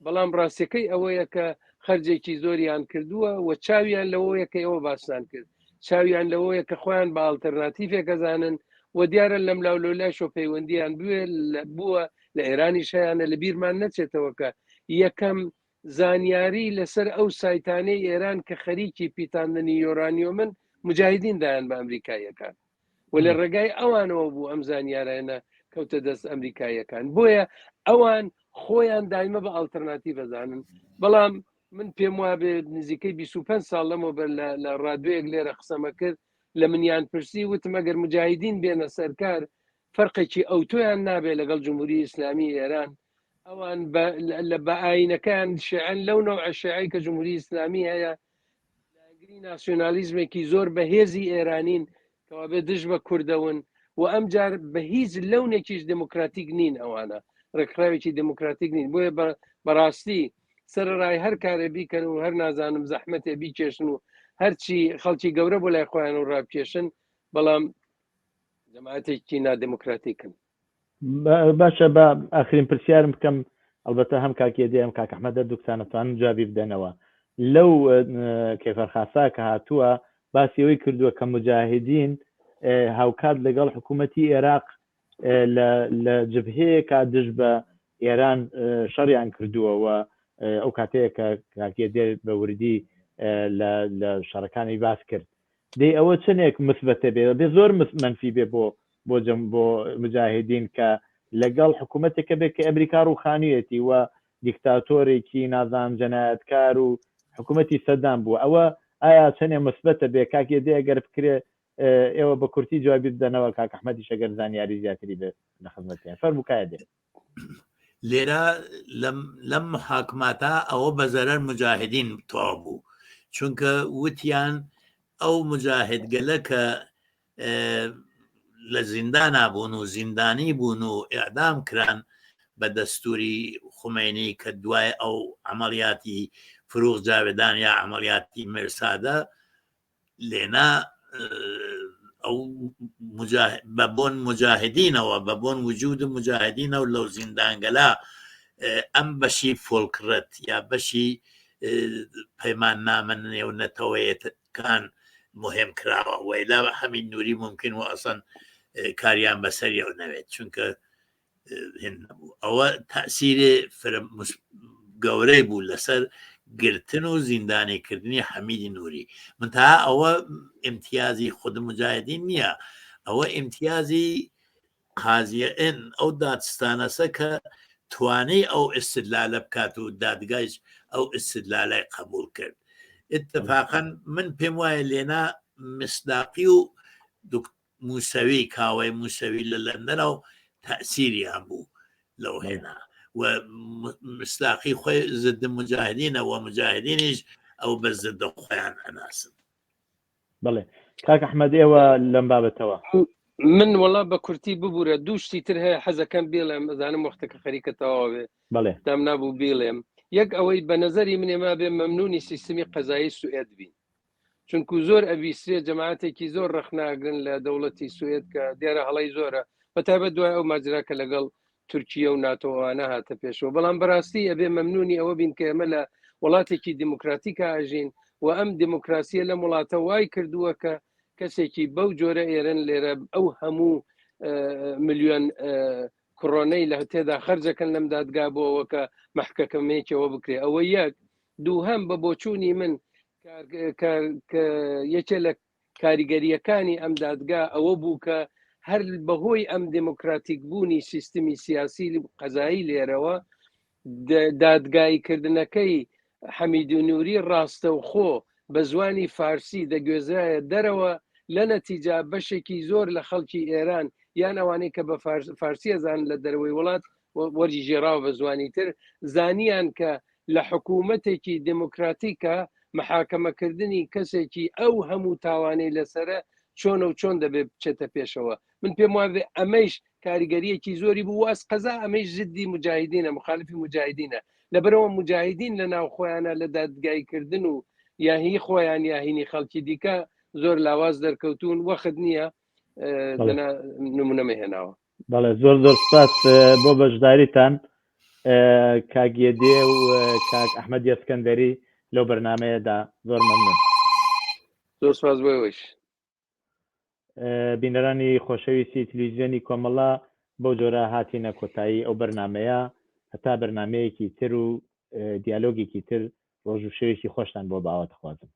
بەڵام ڕاستیەکەی ئەوەیە کە خەرجێکی زۆریان کردووە و چاویان لەوەیە کە ئەوە باسان کرد، چاویان لەوەیە کە خۆیان بە ئالتەرناتیڤێکەزانن و دیارە لەم لاولۆلاشۆ پەیوەندیان بووە لە ئێرانی شایانە لە بیرمان نەچێتەوە کە یەکەم زانیاری لەسەر ئەو سایتانەی ئێران کە خەریکی پیتاندنی یۆرانیۆمن مجاهدین دایان بە ئەمریکایەکان و لە ڕێگای ئەوانەوە بوو ئەم زانیارانە کەوتە دەست ئەمریکایەکان. بۆیە ئەوان خۆیان دایمە بە ئالتەرناتیڤ بەزانن. بەڵام من پێم وابێ نزیکەی 25 ساڵ لەمە بەر لە ڕادیۆیەک لێرە قسەمە کرد لە منیان پرسی وتم ئەگەر مجاهدین بێنە سەرکار فەرقێکی ئەوتۆیان نابێت لەگەڵ جمهوری ئیسلامی ئێران. ئەوان بە ئاینەکان شیعەن لەو نەوع شیعی کە جمهوری ئیسلامی هەیە لاگری ناسیۆنالیزمێکی زۆر بەهێزی ئێرانین کەوا بێ دژ بە کوردەون و ئەمجار بە هیچ لەونێکیش دموکراتیک نین، ئەوانە ڕێکخراوێکی دموکراتیک نین. بۆیە بەڕاستی سەرڕای هەر کارە بیکەن و هەر نازانم زەحمەتێ بیکێشن و هەرچی خەڵکی گەورە بۆ لای خۆیان و ڕابکێشن، بەڵام جەماعەتێکی نادموکراتیکن. باشە بە ئاخرین پرسیارم بکەم، ئەلبەتە هەم کاکێدی ئەم کاک ئەحمەدە دووکسانەتوانن جوابی بدەنەوە. لەو کێفەرخاسا کە هاتووە باسیەوەی کردووە کە مجاهدین هاوکات لەگەڵ حکوومەتی عێراق لە جبهەیە کا دژ بە ئێران شەڕیان کردووە و ئەو کاتەیە کە کاکێدێ بە وردی لە شەڕەکانی باس کرد. دەی ئەوە چنێک مثبەتە بێ زۆر منفی بێ بۆ مجاهدین کە لەگەڵ حکوومەتێکە بێت کە ئەمریکا ڕووخانیەتی و دیکتاتۆرێکی نازان جەنایەتکار و حکوومەتی سەدام بوو. ئەوە ئایا چنێ مثبەتە بێ کاکێدێ ئەگەر بکرێ ئێوە بە کورتی جوابی بدەنەوە کاک ئەحمەدی شەگەر زانیاری زیاتری بێت لە خزمەتیان فەرمووکایە دێ. لێرە لەم محاکماتە ئەوە بە زەرەر مجاهدین تەواو بوو، چونکە وتیان ئەو مجاهدگەلە کە لە زیندانا بوون و زیندانی بوون و ئیعدام کران بە دەستوری خومینی کە دوای ئەو عملیاتی فروغ جاوێدان یا عملیاتی مرسادە لێنا ئەو بە بۆن مجاهدینەوە بە بۆن وجود مجاهدینە و لەو زیندانگەلا ئەم بەشی فۆلکڕەت یا بەشی پەیمان نامە نێونەتەوەیەکان مهم کراوە وەیلا هەمین نووری ممکن و ئەسەن کاریان بەسەریەوە نەوێت، چونکە ئەوە تەسیرێ گەورەی بوو لەسەر گرتن و زیندانیکردنی حەمیدی نووری. منتها ئەوە ئیمتیازی خود مجاهدین نییە، ئەوە ئیمتیازی قازیەن ئەو دادستانەسە کە توانەی ئەو ئستدلالە بکات و دادگایش ئەو ئستدلالای قبول کرد. اتفاقا من پێم وایە لێنا مصداقی و موسەوی کاوای موسەوی لە لەندەنە و تەسیریان بوو لەو هێنا و مصداقی خۆی زد مجاهدینە و مجاهدینیش ئەو بە زدە خۆیان هەناسن. بڵێ کاک ئەحمەد ئێوە لەم بابەتەوە من وەڵا بە کورتی ببوورە دوو شتی تر هەیە حەزەکەم بێڵێم ئەزانم وەختەکە خەریکەتەوە بێ بڵێ دام نابوو بێڵێم. یەک ئەوەی بە نەزەری منێما بێ مەمنونی سیستمی قەزایی سوئێد بین، چونکو زۆر ئەویسترێ جەماعەتێکی زۆر ڕەخناگرن لە دەوڵەتی سوئێد کە دیارە هەڵی زۆرە بەتایبەت دوای ئەو ماجراکە لەگەڵ تورکیە و ناتۆوانە هاتە پێشەوە. بەڵام بەڕاستی ئەبێ مەمنونی ئەوە بین کە ئێمە لە وڵاتێکی دیموکراتیکە ئاژین و ئەم دیموکراسیە لە وڵاتە وای کردووە کە کەسێکی بەو جۆرە ئێرن لێرە ئەو هەموو ملیۆن کڕۆنەی لە تێدا خەرجەکەن لەم دادگا بۆەوە کە مەحکەمەیەکەوە بکرێ. ئەوە یەک. دووهەم بە بۆچوونی من یەکێ لە کاریگەریەکانی ئەم دادگا ئەوە بوو کە هەر بەهۆی ئەم دموکراتیک بوونی سیستمی سیاسی قەزایی لێرەوە دادگایکردنەکەی حەمیدی نووری ڕاستە و خۆ بە زوانی فارسی دەگوێزرایە دەرەوە لە نەتیجا بەشێکی زۆر لە خەڵکی ئێران یان ئەوانەی کە بە فارسی ئەزان لە دەروەی وڵات وەرجی ژێراوە بە زوانی تر زانیان کە لە حکوومەتێکی دموکراتیکە محاکەمەکردنی کەسێکی ئەو هەموو تاوانەی لەسرە چۆن و چۆن دەبێت بچێتە پێشەوە. من پێم وابێ ئەمەش کاریگەریەکی زۆری بوو، واز قەزا ئەمەش زدی مجاهدینە، مخالفی مجاهدینە، لەبەرەوە مجاهدین لە ناو خۆیانە لە دادگایکردن و یاهی خۆیان یاهینی خەڵکی دیکە زۆر لاواز دەرکەوتون، وەخت نییە نمونەمە هێناوە. بەڵێ زۆر زۆر سپاس بۆ بەشداریتان کاگیێدێ و کاک ئەحمەدی ئەسکەندەری لەو بەرنمەیەدا زۆر مەمنون. زۆر سپاس بۆیەوەش. بینەرانی خۆشەویستی تەلەڤیزیۆنی کۆمەڵە بەو جۆرە هاتینە کۆتایی ئەو بەرنمەیە، هەتا بەرنمەیەکی تر و دیالۆگێکی تر ڕۆژ و شەوێکی خۆشتان بۆ باوە دەخوازم.